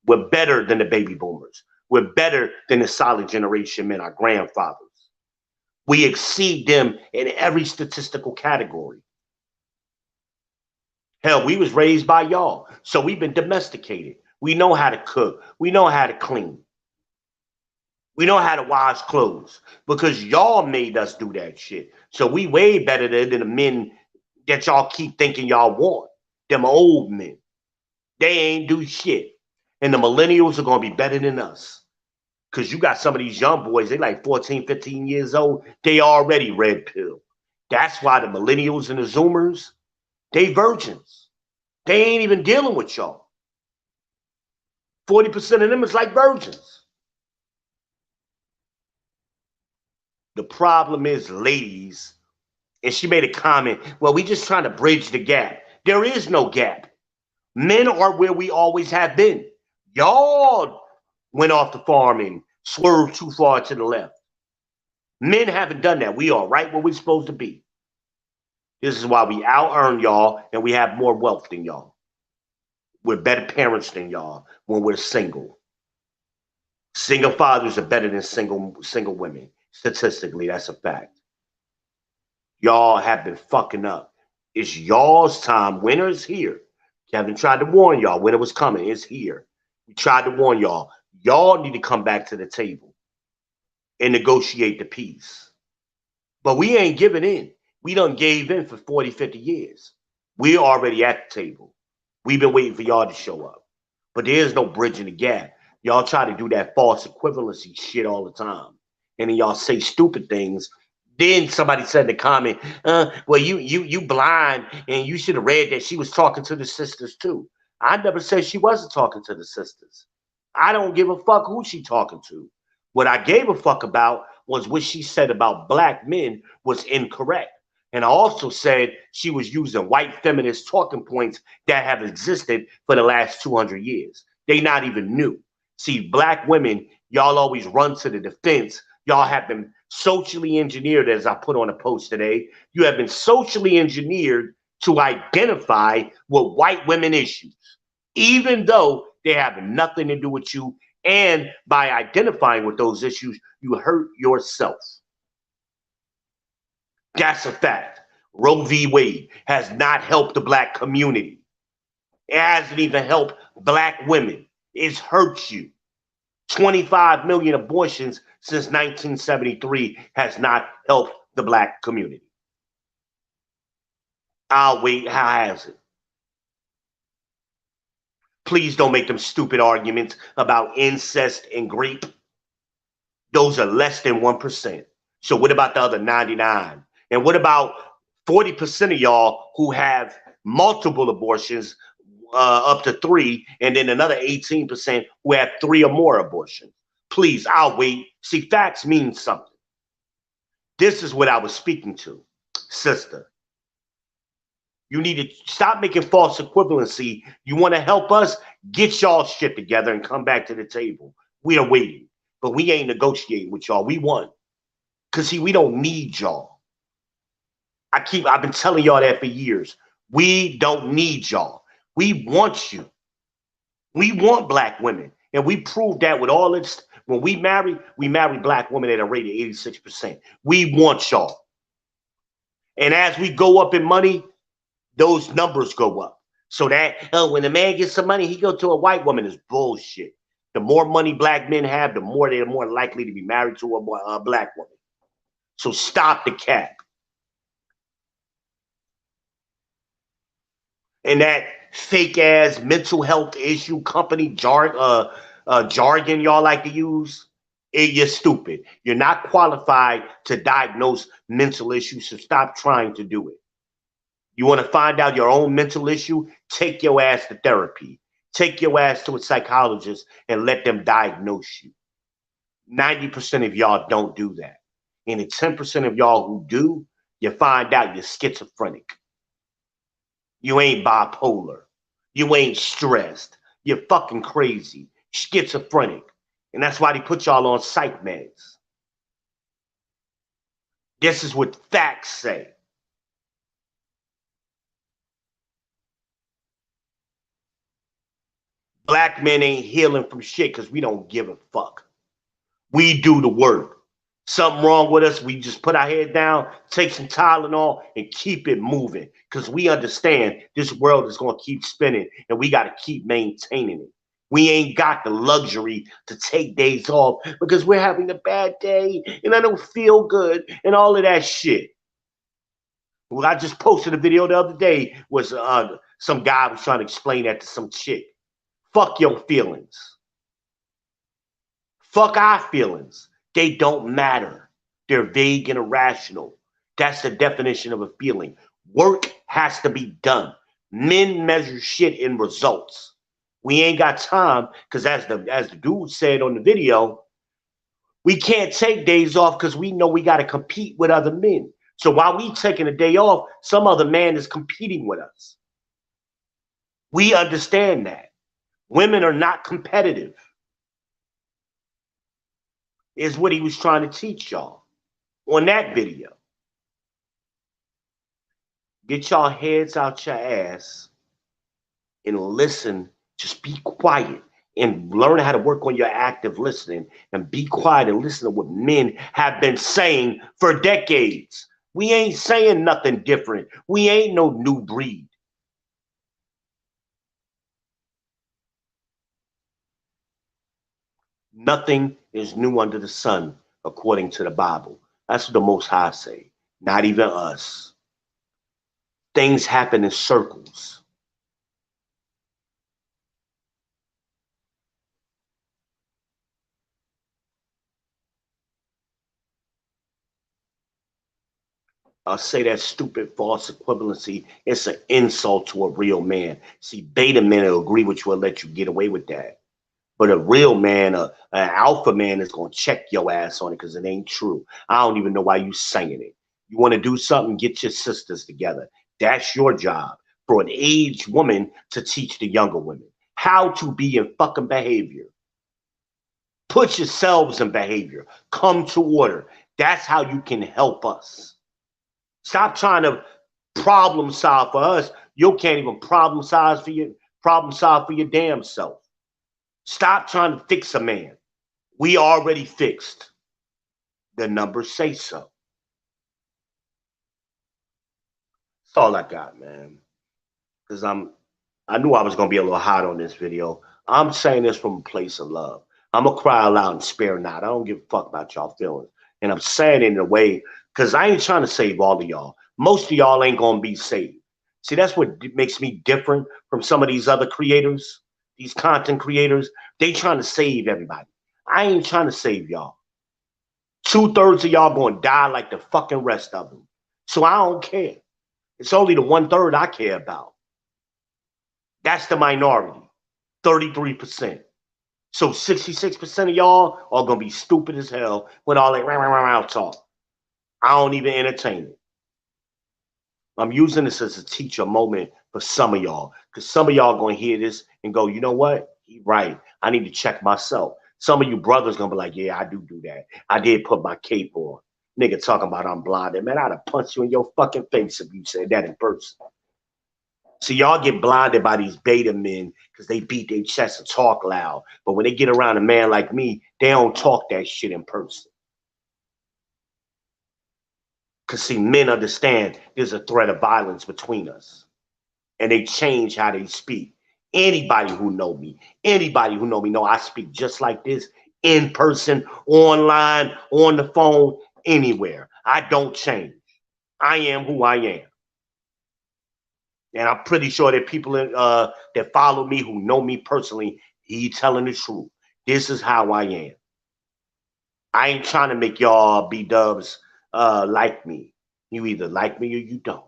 A: We're better than the baby boomers. We're better than the solid generation men, our grandfathers. We exceed them in every statistical category. Hell, we was raised by y'all, so we've been domesticated. We know how to cook. We know how to clean. We know how to wash clothes because y'all made us do that shit. So we way better than the men that y'all keep thinking y'all want. Them old men. They ain't do shit. And the millennials are going to be better than us. Because you got some of these young boys, they like 14, 15 years old. They already red pill. That's why the millennials and the Zoomers, they virgins. They ain't even dealing with y'all. 40% of them is like virgins. The problem is, ladies, and she made a comment, well, we just trying to bridge the gap. There is no gap. Men are where we always have been. Y'all went off the farm and swerved too far to the left. Men haven't done that. We are right where we're supposed to be. This is why we out-earn y'all and we have more wealth than y'all. We're better parents than y'all when we're single. Single fathers are better than single women. Statistically, that's a fact. Y'all have been fucking up. It's y'all's time. Winter is here. Kevin tried to warn y'all. Winter was coming. It's here. We tried to warn y'all. Y'all need to come back to the table and negotiate the peace. But we ain't giving in. We done gave in for 40, 50 years. We're already at the table. We've been waiting for y'all to show up. But there is no bridging the gap. Y'all try to do that false equivalency shit all the time. And then y'all say stupid things. Then somebody said in the comment, well, you blind and you should have read that she was talking to the sisters too. I never said she wasn't talking to the sisters. I don't give a fuck who she talking to. What I gave a fuck about was what she said about black men was incorrect. And I also said she was using white feminist talking points that have existed for the last 200 years. They not even new. See, black women, y'all always run to the defense. Y'all have been socially engineered, as I put on a post today. You have been socially engineered to identify with white women issues, even though they have nothing to do with you. And by identifying with those issues, you hurt yourself. That's a fact. Roe v. Wade has not helped the black community. It hasn't even helped black women. It's hurt you. 25 million abortions since 1973 has not helped the black community. I'll wait. How has it? Please don't make them stupid arguments about incest and rape. Those are less than 1%. So what about the other 99? And what about 40% of y'all who have multiple abortions, up to 3, and then another 18% who have 3 or more abortions? Please, I'll wait. See, facts mean something. This is what I was speaking to, sister. You need to stop making false equivalency. You want to help us? Get y'all shit together and come back to the table. We are waiting, but we ain't negotiating with y'all. We won. Because, see, we don't need y'all. I've been telling y'all that for years. We don't need y'all. We want you. We want black women. And we proved that with all this. When we marry black women at a rate of 86%. We want y'all. And as we go up in money, those numbers go up. So that, when a man gets some money, he go to a white woman is bullshit. The more money black men have, the more they're more likely to be married to a black woman. So stop the cap. And that fake ass mental health issue company jargon y'all like to use, you're stupid. You're not qualified to diagnose mental issues, so stop trying to do it. You want to find out your own mental issue? Take your ass to therapy. Take your ass to a psychologist and let them diagnose you. 90% of y'all don't do that. And the 10% of y'all who do, you find out you're schizophrenic. You ain't bipolar. You ain't stressed. You're fucking crazy. Schizophrenic. And that's why they put y'all on psych meds. This is what facts say. Black men ain't healing from shit because we don't give a fuck. We do the work. Something wrong with us, we just put our head down, take some Tylenol, and keep it moving. Because we understand this world is going to keep spinning, and we got to keep maintaining it. We ain't got the luxury to take days off because we're having a bad day, and I don't feel good, and all of that shit. Well, I just posted a video the other day, was some guy was trying to explain that to some chick. Fuck your feelings. Fuck our feelings. They don't matter. They're vague and irrational. That's the definition of a feeling. Work has to be done. Men measure shit in results. We ain't got time because as the dude said on the video, we can't take days off because we know we got to compete with other men. So while we taking a day off, some other man is competing with us. We understand that. Women are not competitive, is what he was trying to teach y'all on that video. Get y'all heads out your ass and listen. Just be quiet and learn how to work on your active listening and be quiet and listen to what men have been saying for decades. We ain't saying nothing different. We ain't no new breed. Nothing is new under the sun, according to the Bible. That's what the Most High say. Not even us. Things happen in circles. I'll say that stupid false equivalency. It's an insult to a real man. See, beta men will agree with you and let you get away with that. But a real man, an alpha man, is going to check your ass on it because it ain't true. I don't even know why you saying it. You want to do something, get your sisters together. That's your job for an aged woman to teach the younger women how to be in fucking behavior. Put yourselves in behavior. Come to order. That's how you can help us. Stop trying to problem solve for us. You can't even problem solve for your damn self. Stop trying to fix a man. We already fixed. The numbers say so. That's all I got, man. Because I knew I was gonna be a little hot on this video. I'm saying this from a place of love. I'm gonna cry aloud and spare not. I don't give a fuck about y'all feelings. And I'm saying it in a way because I ain't trying to save all of y'all. Most of y'all ain't gonna be saved. See, that's what makes me different from some of these other creators, these content creators. They trying to save everybody. I ain't trying to save y'all. 2/3 of y'all gonna die like the fucking rest of them. So I don't care. It's only the 1/3 I care about. That's the minority, 33%. So 66% of y'all are gonna be stupid as hell with all that rah talk. I don't even entertain it. I'm using this as a teacher moment for some of y'all, because some of y'all gonna hear this and go, you know what? He right. I need to check myself. Some of you brothers gonna be like, yeah, I do that. I did put my cape on. Nigga talking about I'm blinded. Man, I'd have punched you in your fucking face if you said that in person. So y'all get blinded by these beta men because they beat their chest and talk loud. But when they get around a man like me, they don't talk that shit in person. Because see, men understand there's a threat of violence between us. And they change how they speak. Anybody who know me know I speak just like this in person, online, on the phone, anywhere. I don't change. I am who I am. And I'm pretty sure that people that follow me who know me personally, he telling the truth. This is how I am. I ain't trying to make y'all B-dubs like me. You either like me or you don't.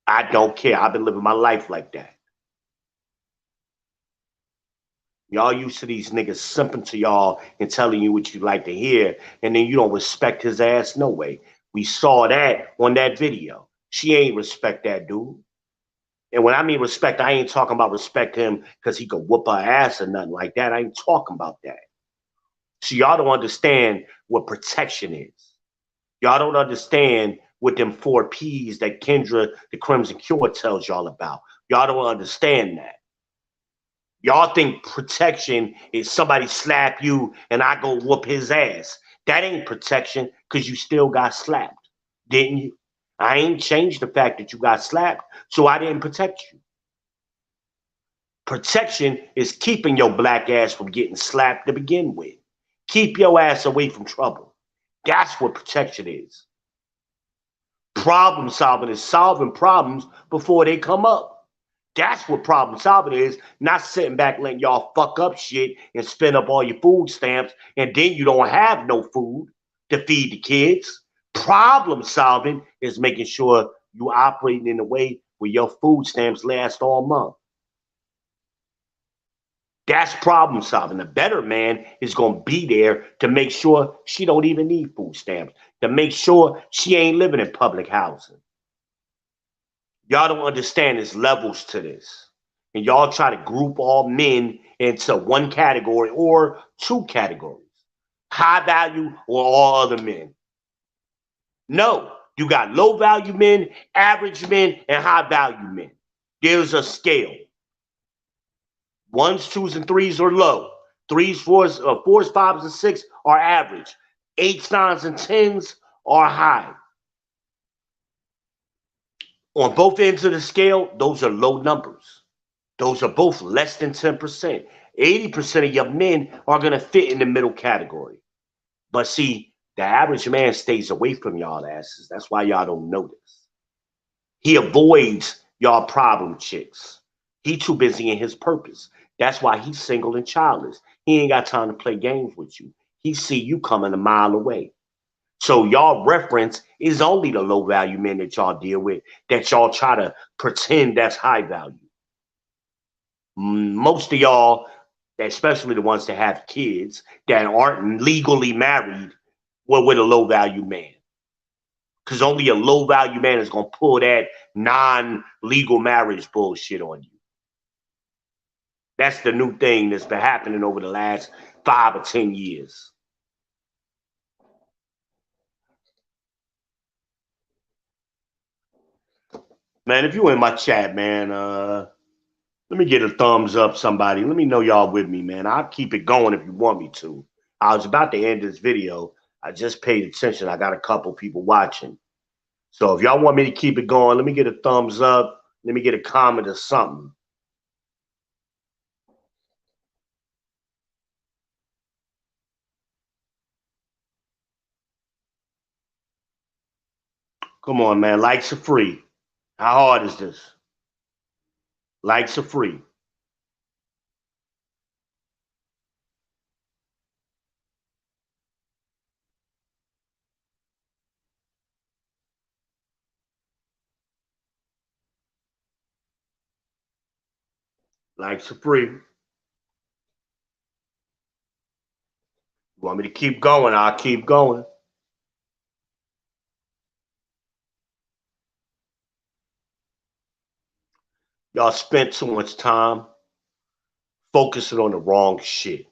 A: I don't care. I've been living my life like that. Y'all used to these niggas simping to y'all and telling you what you like to hear, and then you don't respect his ass no way. We saw that on that video. She ain't respect that dude. And when I mean respect, I ain't talking about respect him because he could whoop her ass or nothing like that. I ain't talking about that. So y'all don't understand what protection is. Y'all don't understand what them 4 P's that Kendra, the Crimson Cure, tells y'all about. Y'all don't understand that. Y'all think protection is somebody slap you and I go whoop his ass. That ain't protection because you still got slapped, didn't you? I ain't changed the fact that you got slapped, so I didn't protect you. Protection is keeping your black ass from getting slapped to begin with. Keep your ass away from trouble. That's what protection is. Problem solving is solving problems before they come up. That's what problem solving is, not sitting back letting y'all fuck up shit and spend up all your food stamps and then you don't have no food to feed the kids. Problem solving is making sure you operating in a way where your food stamps last all month. That's problem solving. The better man is going to be there to make sure she don't even need food stamps, to make sure she ain't living in public housing. Y'all don't understand there's levels to this. and y'all try to group all men into one category or two categories, high value or all other men. No, you got low value men, average men, and high value men. There's a scale. Ones, twos, and threes are low. Threes, fours, fives, and six are average. Eights, nines, and tens are high. On both ends of the scale, those are low numbers. Those are both less than 10%. 80% of your men are going to fit in the middle category. But see, the average man stays away from y'all asses. That's why y'all don't notice. He avoids y'all problem chicks. He too busy in his purpose. That's why he's single and childless. He ain't got time to play games with you. He see you coming a mile away. So y'all reference is only the low value men that y'all deal with, that y'all try to pretend that's high value. Most of y'all, especially the ones that have kids that aren't legally married, were with a low value man. Because only a low value man is going to pull that non-legal marriage bullshit on you. That's the new thing that's been happening over the last 5 or 10 years. Man, if you in my chat, man, let me get a thumbs up, somebody. Let me know y'all with me, man. I'll keep it going if you want me to. I was about to end this video. I just paid attention. I got a couple people watching. So if y'all want me to keep it going, let me get a thumbs up. Let me get a comment or something. Come on, man. Likes are free. How hard is this? Likes are free. Likes are free. You want me to keep going? I'll keep going. Y'all spent too much time focusing on the wrong shit.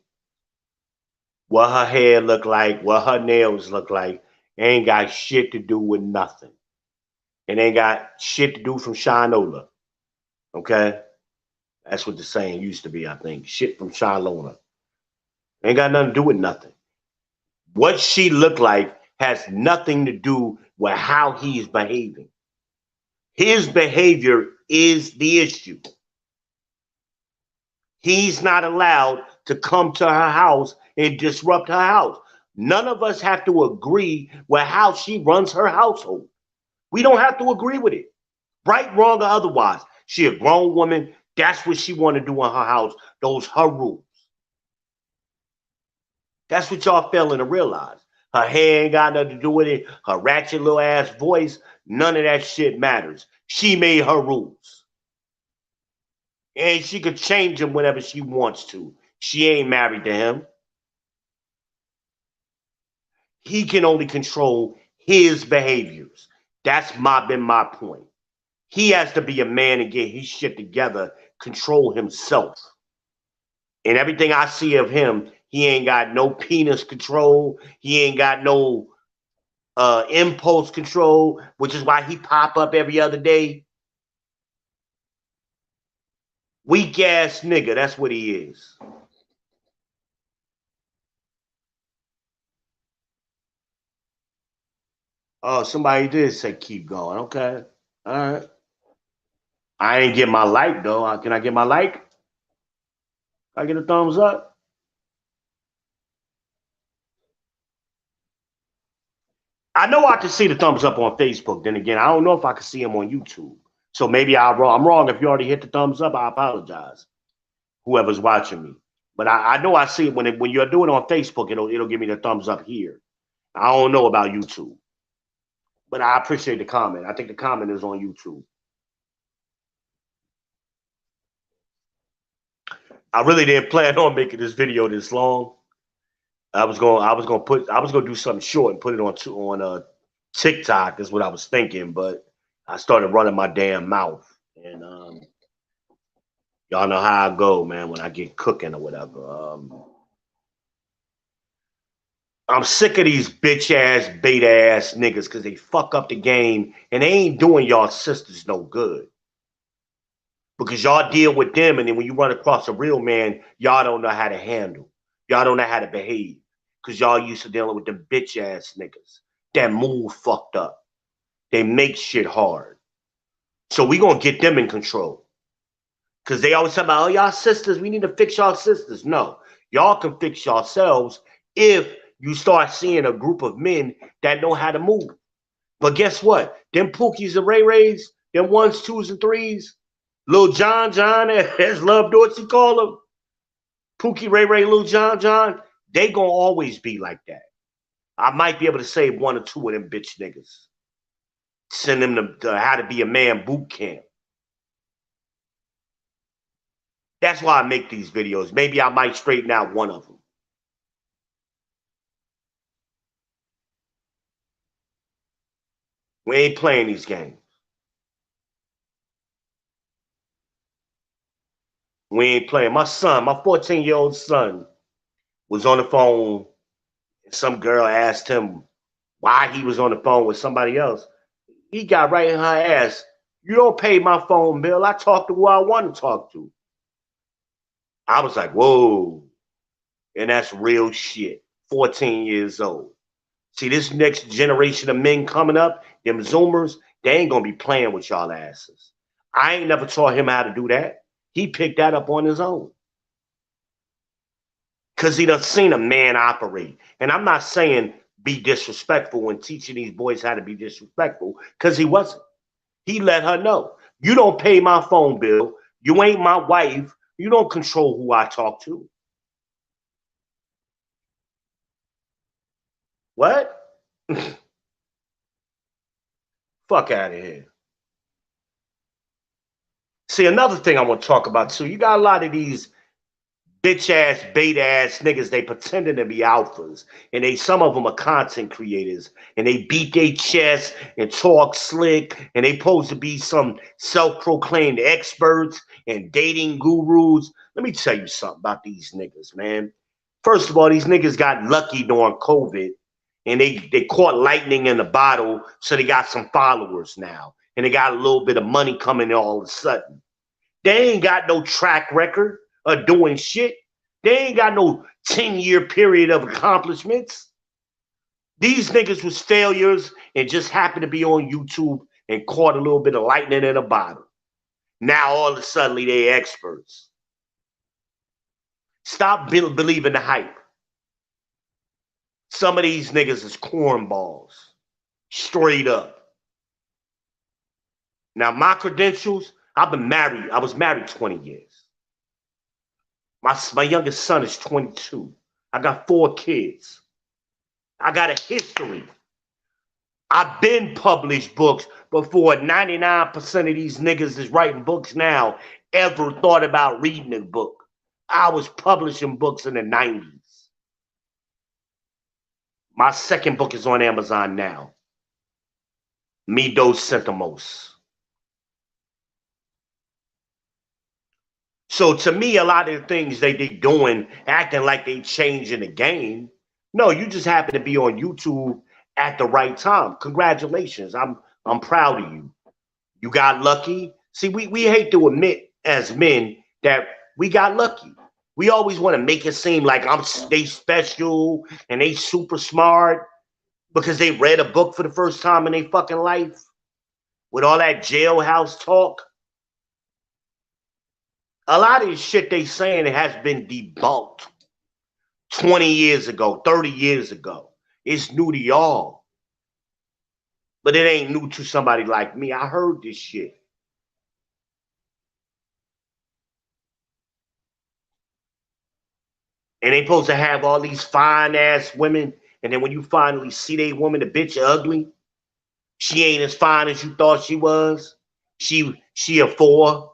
A: What her hair look like, what her nails look like, ain't got shit to do with nothing. It ain't got shit to do from Shinola. Okay? That's what the saying used to be, I think. Shit from Shinola. Ain't got nothing to do with nothing. What she looked like has nothing to do with how he's behaving. His behavior is the issue. He's not allowed to come to her house and disrupt her house. None of us have to agree with how she runs her household. We don't have to agree with it. Right, wrong, or otherwise. She a grown woman. That's what she want to do in her house. Those her rules. That's what y'all failing to realize. Her hair ain't got nothing to do with it. Her ratchet little ass voice. None of that shit matters. She made her rules. And she could change them whenever she wants to. She ain't married to him. He can only control his behaviors. That's been my point. He has to be a man and get his shit together, control himself. And everything I see of him, he ain't got no penis control. He ain't got no impulse control, which is why he pop up every other day. Weak ass nigga, that's what he is. Oh, somebody did say keep going. Okay. All right. I ain't get my like though. Can I get my like? Can I get a thumbs up? I know I can see the thumbs up on Facebook. Then again, I don't know if I can see them on YouTube. So maybe I'm wrong. If you already hit the thumbs up, I apologize. Whoever's watching me. But I know I see it when you're doing it on Facebook, it'll give me the thumbs up here. I don't know about YouTube. But I appreciate the comment. I think the comment is on YouTube. I really didn't plan on making this video this long. I was gonna do something short and put it on TikTok is what I was thinking, but I started running my damn mouth, and Y'all know how I go, man, when I get cooking or whatever. I'm sick of these bitch ass, beta ass niggas because they fuck up the game and they ain't doing y'all sisters no good. Because y'all deal with them, and then when you run across a real man, y'all don't know how to handle. Y'all don't know how to behave. Because y'all used to dealing with them bitch ass niggas that move fucked up. They make shit hard. So we gonna get them in control. Because they always talk about, oh, y'all sisters, we need to fix y'all sisters. No, y'all can fix yourselves if you start seeing a group of men that know how to move. But guess what? Them Pookies and Ray Rays, them ones, twos, and threes, Lil John, as Love Dorsey call them, Pookie, Ray Ray, Lil John, they gonna always be like that. I might be able to save one or two of them bitch niggas. Send them to How to Be a Man boot camp. That's why I make these videos. Maybe I might straighten out one of them. We ain't playing these games. We ain't playing. My son, my 14-year-old son, was on the phone. And some girl asked him why he was on the phone with somebody else. He got right in her ass. You don't pay my phone bill. I talk to who I want to talk to. I was like, whoa. And that's real shit. 14 years old. See, this next generation of men coming up, them Zoomers, they ain't going to be playing with y'all asses. I ain't never taught him how to do that. He picked that up on his own. Because he done seen a man operate. And I'm not saying be disrespectful when teaching these boys how to be disrespectful, because he wasn't. He let her know, you don't pay my phone bill. You ain't my wife. You don't control who I talk to. What? Fuck out of here. See, another thing I want to talk about too, you got a lot of these bitch ass, beta ass niggas, they pretending to be alphas. And some of them are content creators. And they beat their chest and talk slick. And they supposed to be some self-proclaimed experts and dating gurus. Let me tell you something about these niggas, man. First of all, these niggas got lucky during COVID. And they caught lightning in the bottle, so they got some followers now. And they got a little bit of money coming in all of a sudden. They ain't got no track record of doing shit. They ain't got no 10-year period of accomplishments. These niggas was failures and just happened to be on YouTube and caught a little bit of lightning in a bottle. Now all of a sudden they experts. Stop believing the hype. Some of these niggas is cornballs. Straight up. Now my credentials, I've been married. I was married 20 years. My youngest son is 22. I got 4 kids. I got a history. I've been published books before 99% of these niggas is writing books now ever thought about reading a book. I was publishing books in the 90s. My second book is on Amazon now. Me Dos Centimos. So to me, a lot of the things they doing, acting like they changing the game. No, you just happen to be on YouTube at the right time. Congratulations. I'm proud of you. You got lucky. See, we hate to admit as men that we got lucky. We always want to make it seem like they special and they super smart because they read a book for the first time in their fucking life with all that jailhouse talk. A lot of this shit they saying has been debunked 20 years ago, 30 years ago. It's new to y'all. But it ain't new to somebody like me. I heard this shit. And they supposed to have all these fine ass women. And then when you finally see they woman, the bitch ugly. She ain't as fine as you thought she was. She a 4.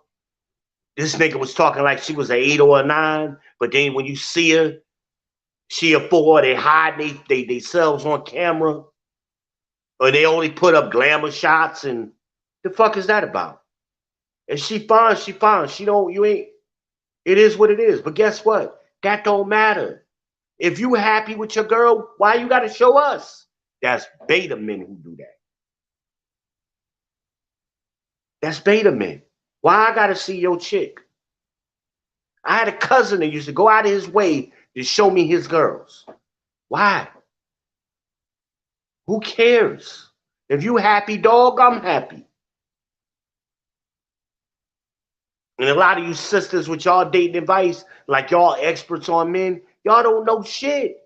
A: This nigga was talking like she was an 8 or a 9. But then when you see her, she a 4. They hide themselves on camera. Or they only put up glamour shots. And the fuck is that about? And she fine, she fine. You ain't. It is what it is. But guess what? That don't matter. If you happy with your girl, why you got to show us? That's beta men who do that. That's beta men. Why I got to see your chick? I had a cousin that used to go out of his way to show me his girls. Why? Who cares? If you happy, dog, I'm happy. And a lot of you sisters with y'all dating advice, like y'all experts on men, y'all don't know shit.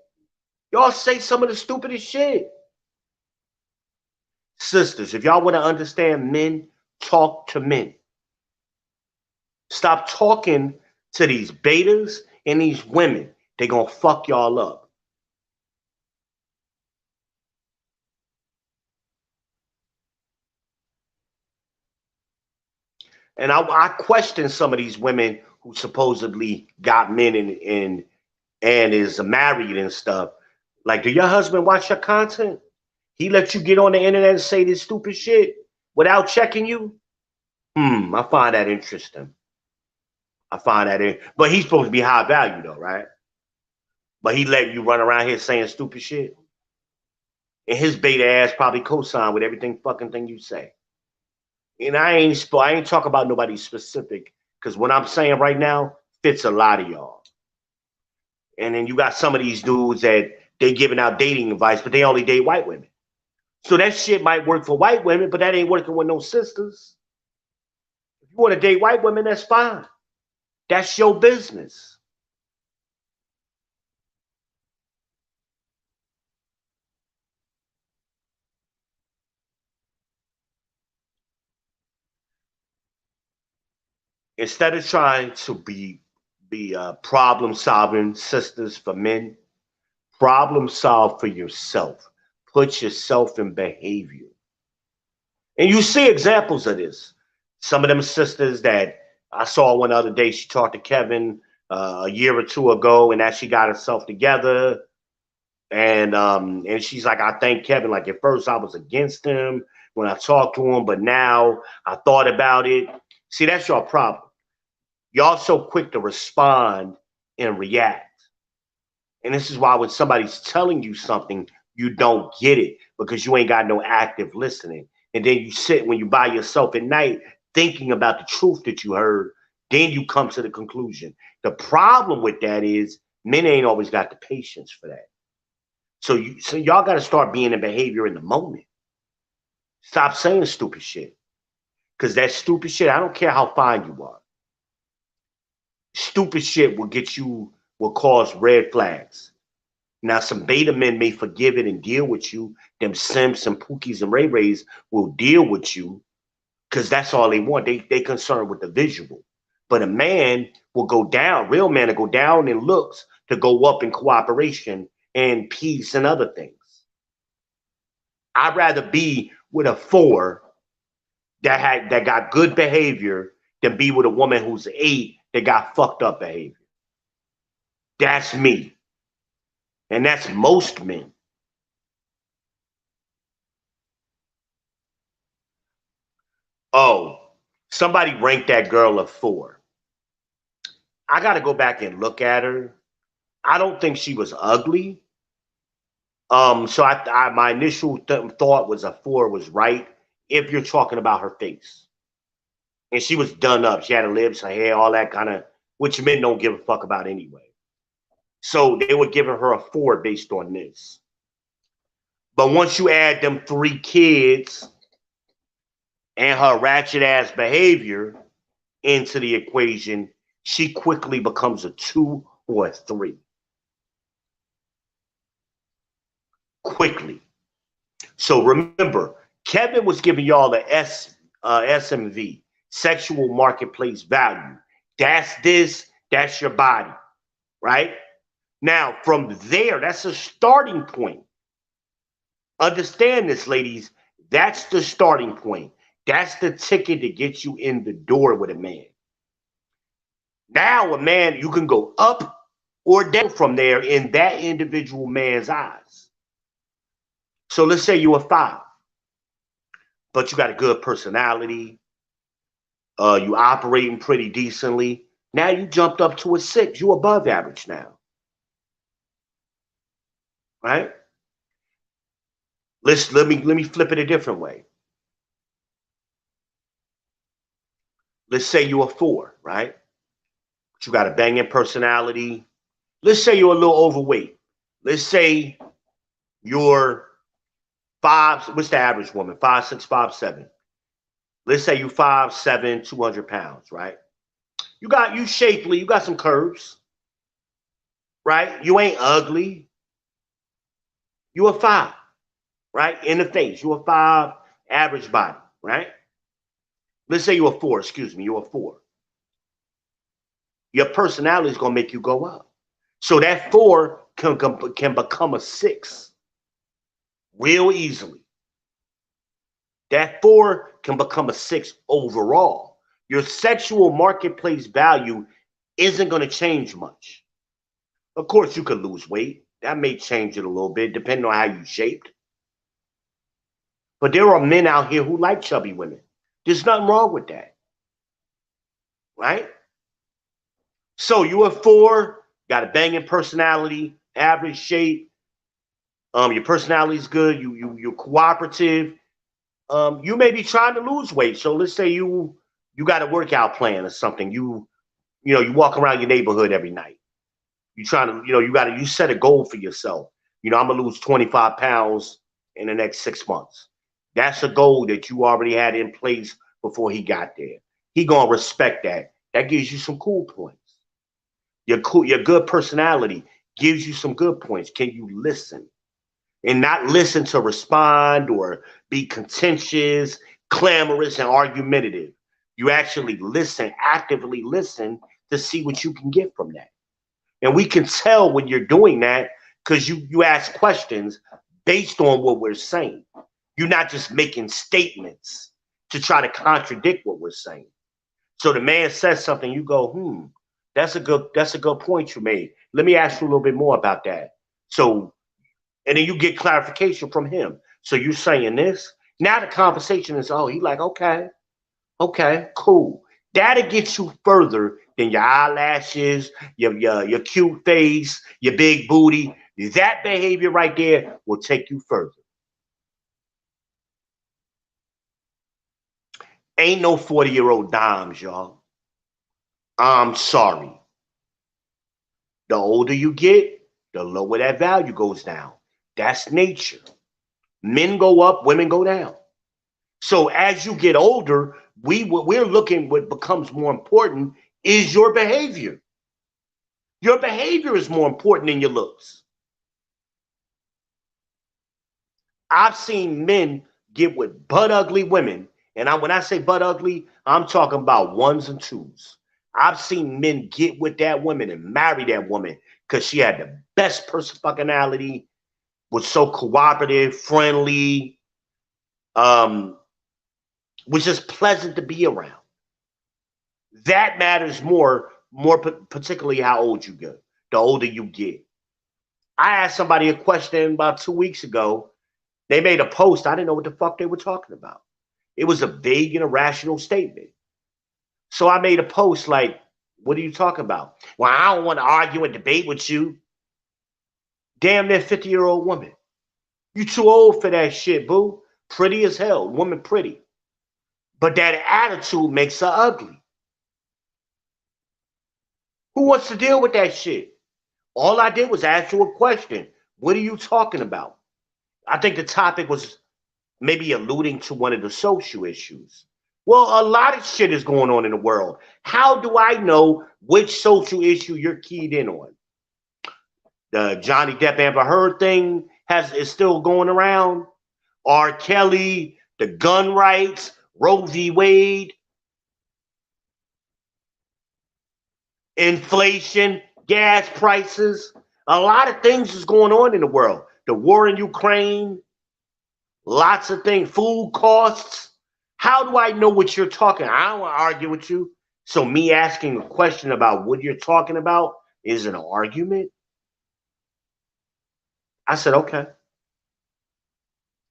A: Y'all say some of the stupidest shit. Sisters, if y'all want to understand men, talk to men. Stop talking to these betas and these women. They're going to fuck y'all up. And I question some of these women who supposedly got men and is married and stuff. Like, do your husband watch your content? He let you get on the internet and say this stupid shit without checking you? I find that interesting. But he's supposed to be high value though, right? But he let you run around here saying stupid shit. And his beta ass probably co-sign with everything fucking thing you say. And I ain't talking about nobody specific, because what I'm saying right now fits a lot of y'all. And then you got some of these dudes that they giving out dating advice, but they only date white women. So that shit might work for white women, but that ain't working with no sisters. If you want to date white women, that's fine. That's your business. Instead of trying to be problem solving sisters for men, problem solve for yourself. Put yourself in behavior. And you see examples of this. Some of them sisters that I saw one other day, she talked to Kevin a year or two ago, and that she got herself together. And she's like, I thank Kevin. Like at first I was against him when I talked to him, but now I thought about it. See, that's your problem. Y'all so quick to respond and react. And this is why when somebody's telling you something, you don't get it because you ain't got no active listening. And then you sit when you by yourself at night thinking about the truth that you heard, then you come to the conclusion. The problem with that is men ain't always got the patience for that. So y'all got to start being in behavior in the moment. Stop saying stupid shit. Because that stupid shit, I don't care how fine you are. Stupid shit will cause red flags. Now, some beta men may forgive it and deal with you. Them Sims and Pookies and Ray Rays will deal with you because that's all they want. They concerned with the visual. But a man will go down, real man will go down in looks to go up in cooperation and peace and other things. I'd rather be with a 4 that got good behavior than be with a woman who's 8 that got fucked up behavior. That's me. And that's most men. Oh, somebody ranked that girl a 4. I got to go back and look at her. I don't think she was ugly. So my initial thought was a 4 was right if you're talking about her face. And she was done up. She had her lips, her hair, all that kind of, which men don't give a fuck about anyway. So they were giving her a 4 based on this. But once you add them 3 kids and her ratchet ass behavior into the equation, she quickly becomes a 2 or a 3. Quickly. So remember, Kevin was giving y'all the SMV, sexual marketplace value. That's this, that's your body, right? Now, from there, that's a starting point. Understand this, ladies. That's the starting point. That's the ticket to get you in the door with a man. Now, a man, you can go up or down from there in that individual man's eyes. So let's say you're a 5, but you got a good personality. You operating pretty decently. Now you jumped up to a 6. You above average now, right? Let me flip it a different way. Let's say you're a 4, right? But you got a banging personality. Let's say you're a little overweight. Let's say you're 5. What's the average woman? 5'6", 5'7". Let's say you 5'7", 200 pounds, right? You shapely. You got some curves, right? You ain't ugly. You a 5, right? In the face. You a 5, average body, right? Let's say you're a 4. Excuse me. You're a 4. Your personality is gonna make you go up. So that 4 can become a 6 real easily. That 4 can become a 6 overall. Your sexual marketplace value isn't going to change much. Of course, you could lose weight. That may change it a little bit, depending on how you shaped. But there are men out here who like chubby women. There's nothing wrong with that. Right? So you are 4, got a banging personality, average shape. Your personality is good. You're cooperative. You may be trying to lose weight. So let's say you got a workout plan or something. You walk around your neighborhood every night. You trying to, you set a goal for yourself. I'm gonna lose 25 pounds in the next 6 months. That's a goal that you already had in place before he got there. He gonna respect that. That gives you some cool points. Your good personality gives you some good points. Can you listen? And not listen to respond or be contentious, clamorous, and argumentative. You actually listen, actively listen to see what you can get from that. And we can tell when you're doing that because you ask questions based on what we're saying. You're not just making statements to try to contradict what we're saying. So the man says something, you go, that's a good point you made. Let me ask you a little bit more about that. And then you get clarification from him. So you're saying this. Now the conversation is, he like, okay, cool. That'll get you further than your eyelashes, your cute face, your big booty. That behavior right there will take you further. Ain't no 40-year-old dimes, y'all. I'm sorry. The older you get, the lower that value goes down. That's nature. Men go up, women go down. So as you get older, we're looking, what becomes more important is your behavior. Your behavior is more important than your looks. I've seen men get with butt ugly women. And when I say butt ugly, I'm talking about 1s and 2s. I've seen men get with that woman and marry that woman because she had the best personality, was so cooperative, friendly, was just pleasant to be around. That matters more particularly how old you get, the older you get. I asked somebody a question about 2 weeks ago. They made a post. I didn't know what the fuck they were talking about. It was a vague and irrational statement. So I made a post like, what are you talking about? Well, I don't want to argue and debate with you. Damn near 50-year-old woman. You too old for that shit, boo. Pretty as hell. Woman pretty. But that attitude makes her ugly. Who wants to deal with that shit? All I did was ask you a question. What are you talking about? I think the topic was maybe alluding to one of the social issues. Well, a lot of shit is going on in the world. How do I know which social issue you're keyed in on? The Johnny Depp Amber Heard thing is still going around. R. Kelly, the gun rights, Roe v. Wade, inflation, gas prices. A lot of things is going on in the world. The war in Ukraine, lots of things, food costs. How do I know what you're talking? I don't want to argue with you. So me asking a question about what you're talking about is an argument? I said, okay.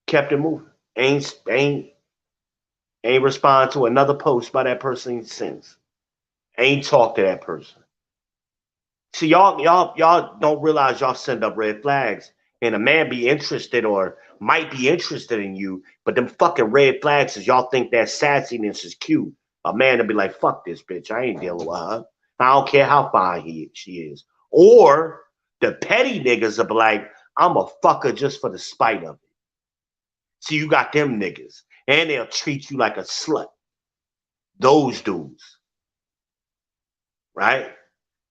A: Kept it moving. Ain't respond to another post by that person since. Ain't talk to that person. See, y'all don't realize y'all send up red flags. And a man be interested or might be interested in you, but them fucking red flags is y'all think that sassiness is cute. A man will be like, fuck this bitch. I ain't dealing with her. I don't care how fine she is. Or the petty niggas will be like, I'm a fucker just for the spite of it. See, you got them niggas. And they'll treat you like a slut. Those dudes. Right?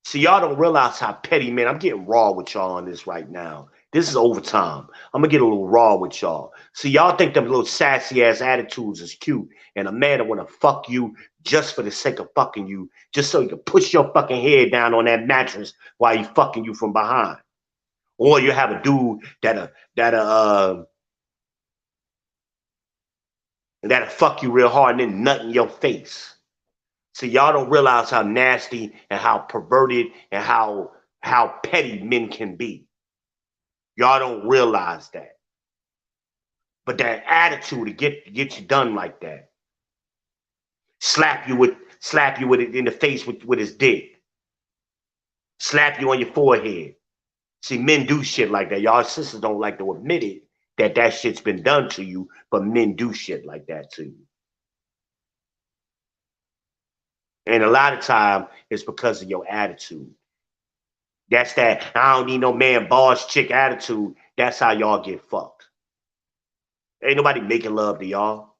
A: See, y'all don't realize how petty, man. I'm getting raw with y'all on this right now. This is overtime. I'm gonna get a little raw with y'all. See, y'all think them little sassy ass attitudes is cute, and a man that wanna fuck you just for the sake of fucking you, just so he can push your fucking head down on that mattress while he fucking you from behind. Or you have a dude that'll fuck you real hard and then nut in your face. See, y'all don't realize how nasty and how perverted and how petty men can be. Y'all don't realize that. But that attitude to get you done like that. Slap you with it in the face with his dick. Slap you on your forehead. See, men do shit like that. Y'all sisters don't like to admit it that shit's been done to you, but men do shit like that to you. And a lot of time it's because of your attitude. That's that I don't need no man boss chick attitude. That's how y'all get fucked. Ain't nobody making love to y'all.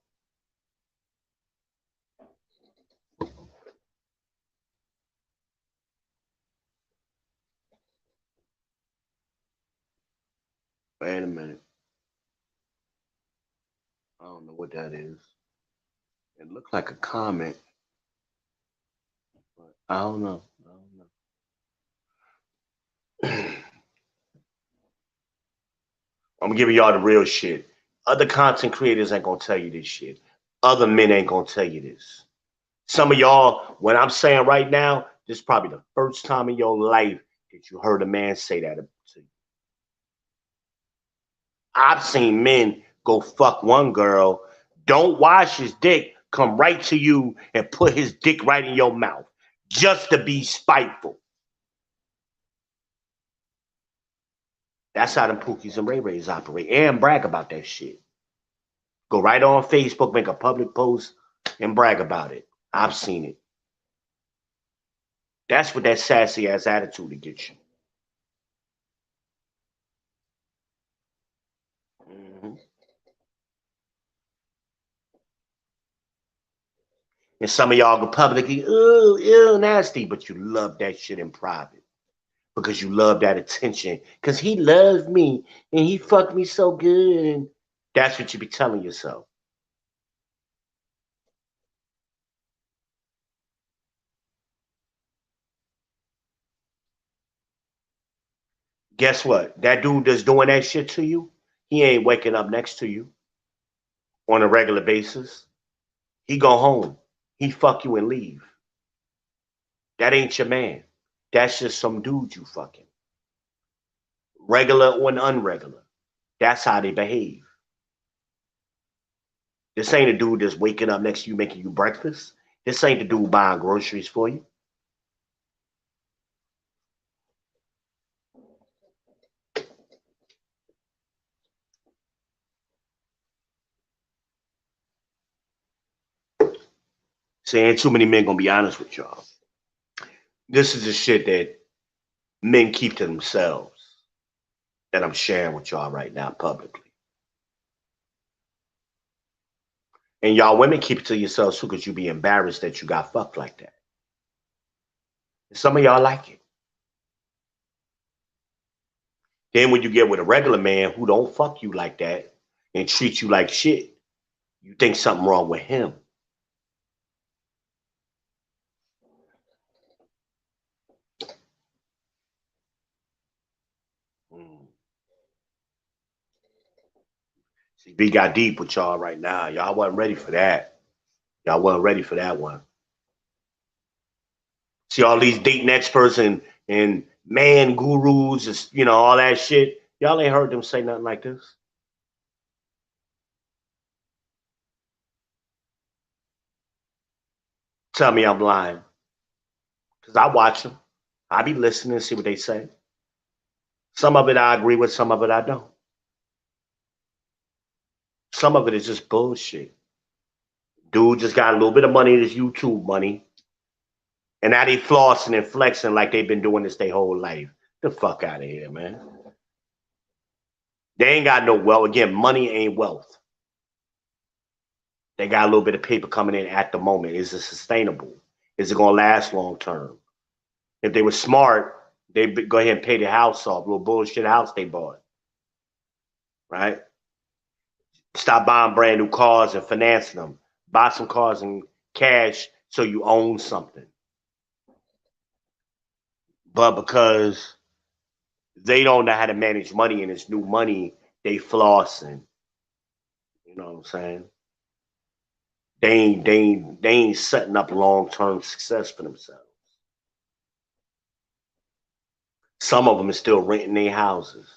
A: Wait a minute. I don't know what that is. It looked like a comment, but I don't know. I'm giving y'all the real shit. Other content creators ain't gonna tell you this shit. Other men ain't gonna tell you this. Some of y'all, what I'm saying right now, this is probably the first time in your life that you heard a man say that to you. I've seen men go fuck one girl, don't wash his dick, come right to you and put his dick right in your mouth just to be spiteful. That's how them Pookies and Ray Rays operate and brag about that shit. Go right on Facebook, make a public post, and brag about it. I've seen it. That's what that sassy ass attitude to get you. Mm-hmm. And some of y'all go publicly, ew, nasty, but you love that shit in private because you love that attention. Because he loves me and he fucked me so good. And that's what you be telling yourself. Guess what? That dude that's doing that shit to you, he ain't waking up next to you on a regular basis. He go home. He fuck you and leave. That ain't your man. That's just some dude you fucking. Regular or unregular. That's how they behave. This ain't a dude that's waking up next to you making you breakfast. This ain't the dude buying groceries for you. See, ain't too many men gonna be honest with y'all. This is the shit that men keep to themselves that I'm sharing with y'all right now publicly. And y'all women keep it to yourselves too because you be embarrassed that you got fucked like that. And some of y'all like it. Then when you get with a regular man who don't fuck you like that and treat you like shit, you think something wrong with him. See, B got deep with y'all right now. Y'all wasn't ready for that. Y'all wasn't ready for that one. See all these dating experts and man gurus, all that shit. Y'all ain't heard them say nothing like this. Tell me I'm lying. because I watch them. I be listening and see what they say. Some of it I agree with, some of it I don't. Some of it is just bullshit. Dude just got a little bit of money, this YouTube money, and now they flossing and flexing like they've been doing this their whole life. The fuck out of here, man. They ain't got no wealth. Again, money ain't wealth. They got a little bit of paper coming in at the moment. Is it sustainable? Is it going to last long term? If they were smart, they'd go ahead and pay the house off, little bullshit house they bought. Right? Stop buying brand new cars and financing them. Buy some cars in cash so you own something. But because they don't know how to manage money and it's new money, they flossing. You know what I'm saying? They ain't setting up long-term success for themselves. Some of them are still renting their houses.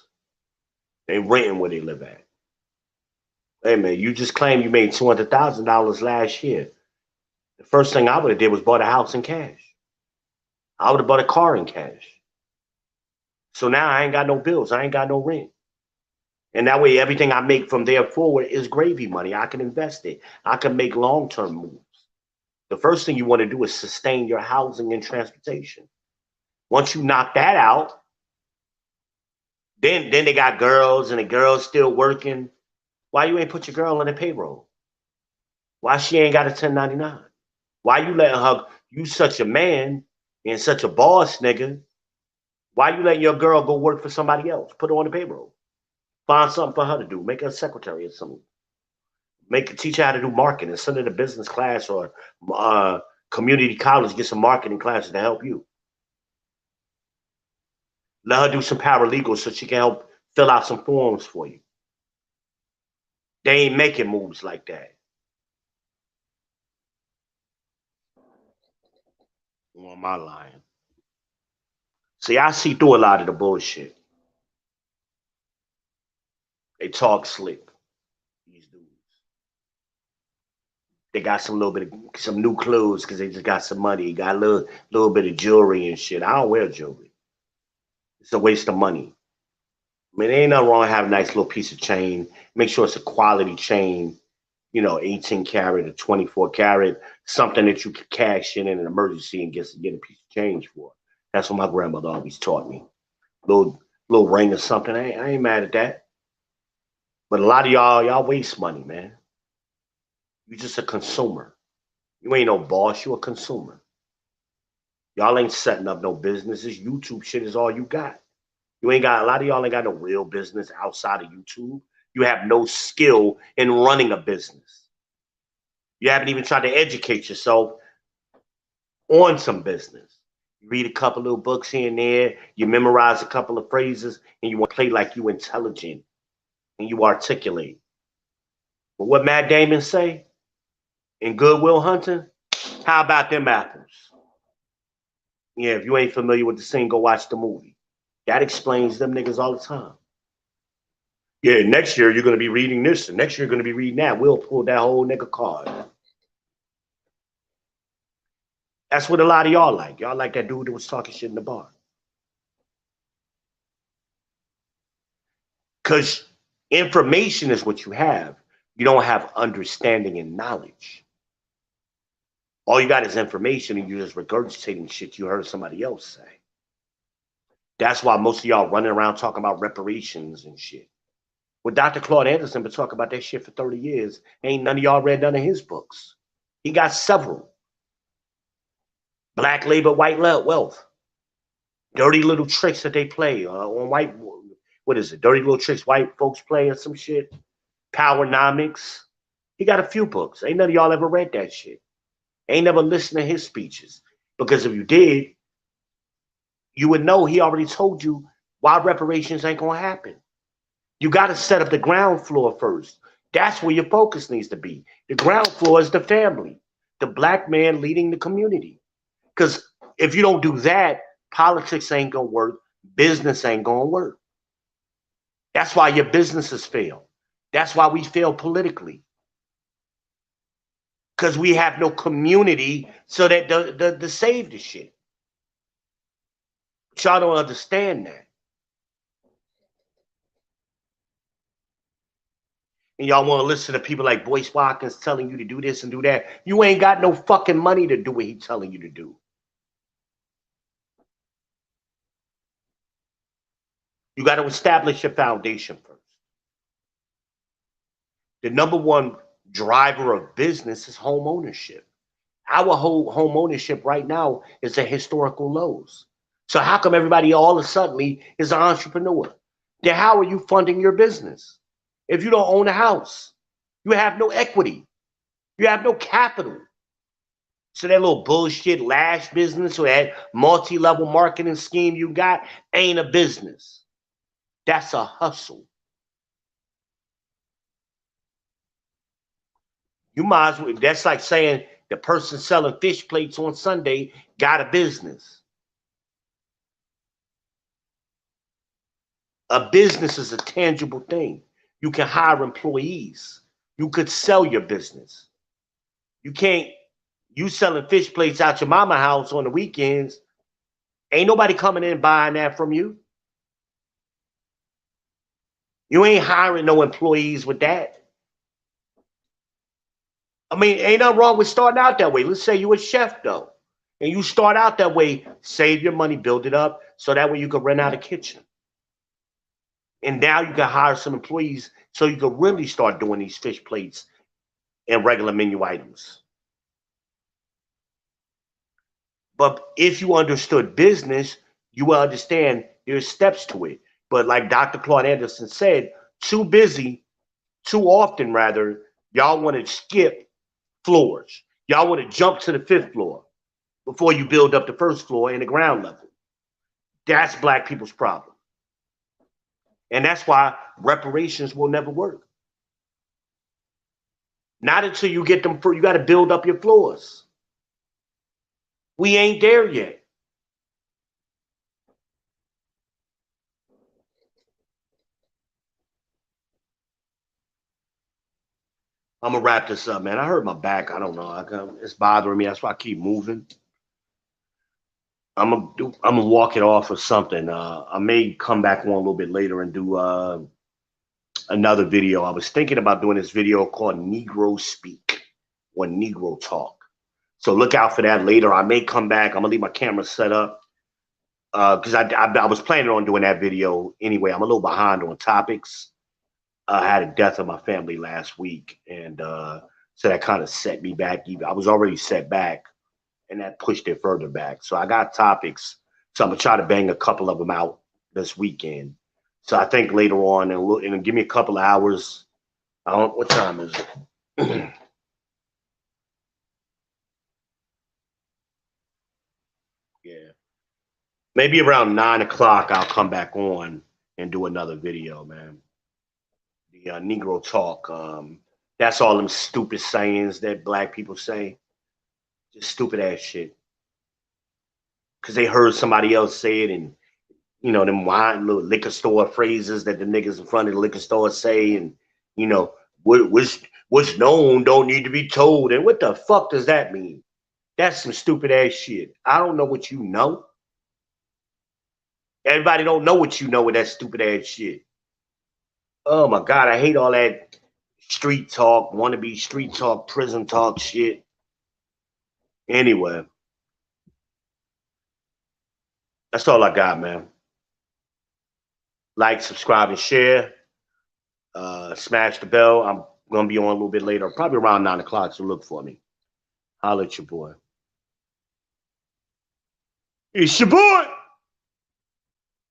A: They renting where they live at. Hey man, you just claimed you made $200,000 last year. The first thing I would have did was bought a house in cash. I would have bought a car in cash. So now I ain't got no bills. I ain't got no rent. And that way, everything I make from there forward is gravy money. I can invest it. I can make long-term moves. The first thing you want to do is sustain your housing and transportation. Once you knock that out, then they got girls and the girls still working. Why you ain't put your girl on the payroll? Why she ain't got a 1099? Why you letting her, you such a man and such a boss nigga, why you letting your girl go work for somebody else? Put her on the payroll. Find something for her to do. Make her a secretary or something. Teach her how to do marketing. Send her to business class or community college. Get some marketing classes to help you. Let her do some paralegal so she can help fill out some forms for you. They ain't making moves like that. Or am I lying? See, I see through a lot of the bullshit. They talk slick. These dudes. They got some new clothes because they just got some money. Got a little bit of jewelry and shit. I don't wear jewelry. It's a waste of money. I mean, there ain't nothing wrong with having a nice little piece of chain. Make sure it's a quality chain, 18 karat or 24 karat, something that you can cash in an emergency and get a piece of change for. That's what my grandmother always taught me. Little ring or something. I ain't mad at that. But a lot of y'all waste money, man. You just a consumer. You ain't no boss. You a consumer. Y'all ain't setting up no businesses. YouTube shit is all you got. A lot of y'all ain't got no real business outside of YouTube. You have no skill in running a business. You haven't even tried to educate yourself on some business. You read a couple little books here and there. You memorize a couple of phrases, and you want to play like you intelligent and you articulate. But what Matt Damon say in Good Will Hunting? How about them apples? Yeah, if you ain't familiar with the scene, go watch the movie. That explains them niggas all the time. Yeah, next year you're going to be reading this, and next year you're going to be reading that. We'll pull that whole nigga card. That's what a lot of y'all like. Y'all like that dude that was talking shit in the bar. Because information is what you have. You don't have understanding and knowledge. All you got is information, and you're just regurgitating shit you heard somebody else say. That's why most of y'all running around talking about reparations and shit. Well, Dr. Claude Anderson been talking about that shit for 30 years. Ain't none of y'all read none of his books. He got several. Black Labor, White Wealth. Dirty little tricks that they play on white. What is it? Dirty little tricks white folks play or some shit. Powernomics. He got a few books. Ain't none of y'all ever read that shit. Ain't never listened to his speeches. Because if you did, you would know he already told you why reparations ain't going to happen. You got to set up the ground floor first. That's where your focus needs to be. The ground floor is the family, the black man leading the community. Because if you don't do that, politics ain't going to work. Business ain't going to work. That's why your businesses fail. That's why we fail politically. Because we have no community so that to save the shit. But y'all don't understand that. And y'all want to listen to people like Boyce Watkins telling you to do this and do that. You ain't got no fucking money to do what he's telling you to do. You got to establish your foundation first. The number one driver of business is home ownership. Our whole home ownership right now is at historical lows. So how come everybody all of a sudden is an entrepreneur? Then how are you funding your business? If you don't own a house, you have no equity. You have no capital. So that little bullshit lash business or that multi-level marketing scheme you got ain't a business. That's a hustle. You might as well, that's like saying the person selling fish plates on Sunday got a business. A business is a tangible thing. You can hire employees. You could sell your business. You can't, you selling fish plates out your mama house on the weekends. Ain't nobody coming in buying that from you. You ain't hiring no employees with that. I mean, ain't nothing wrong with starting out that way. Let's say you're a chef, though, and you start out that way, save your money, build it up, so that way you can rent out a kitchen. And now you can hire some employees so you can really start doing these fish plates and regular menu items. But if you understood business, you will understand there's steps to it. But like Dr. Claude Anderson said, too often rather, y'all want to skip floors. Y'all want to jump to the 5th floor before you build up the 1st floor and the ground level. That's black people's problem. And that's why reparations will never work. Not until you get them, you got to build up your floors. We ain't there yet. I'm gonna wrap this up, man. I hurt my back. I don't know. It's bothering me. That's why I keep moving. I'm gonna walk it off or something. I may come back on a little bit later and do another video. I was thinking about doing this video called Negro Speak or Negro Talk. So look out for that later. I may come back. I'm gonna leave my camera set up because I was planning on doing that video anyway. I'm a little behind on topics. I had a death of my family last week, and so that kind of set me back. I was already set back, and that pushed it further back. So I got topics, so I'm gonna try to bang a couple of them out this weekend. So I think later on, and give me a couple of hours. I don't. What time is it? Yeah, maybe around 9 o'clock. I'll come back on and do another video, man. The Negro Talk. That's all them stupid sayings that black people say. Just stupid ass shit. Because they heard somebody else say it, and you know, them wine little liquor store phrases that the niggas in front of the liquor store say, and you know, what's known don't need to be told. And what the fuck does that mean? That's some stupid ass shit. I don't know what you know. Everybody don't know what you know with that stupid ass shit. Oh my God, I hate all that street talk, wannabe street talk, prison talk shit. Anyway, that's all I got, man. Like, subscribe, and share. Smash the bell. I'm going to be on a little bit later, probably around 9 o'clock, so look for me. Holla at your boy. It's your boy.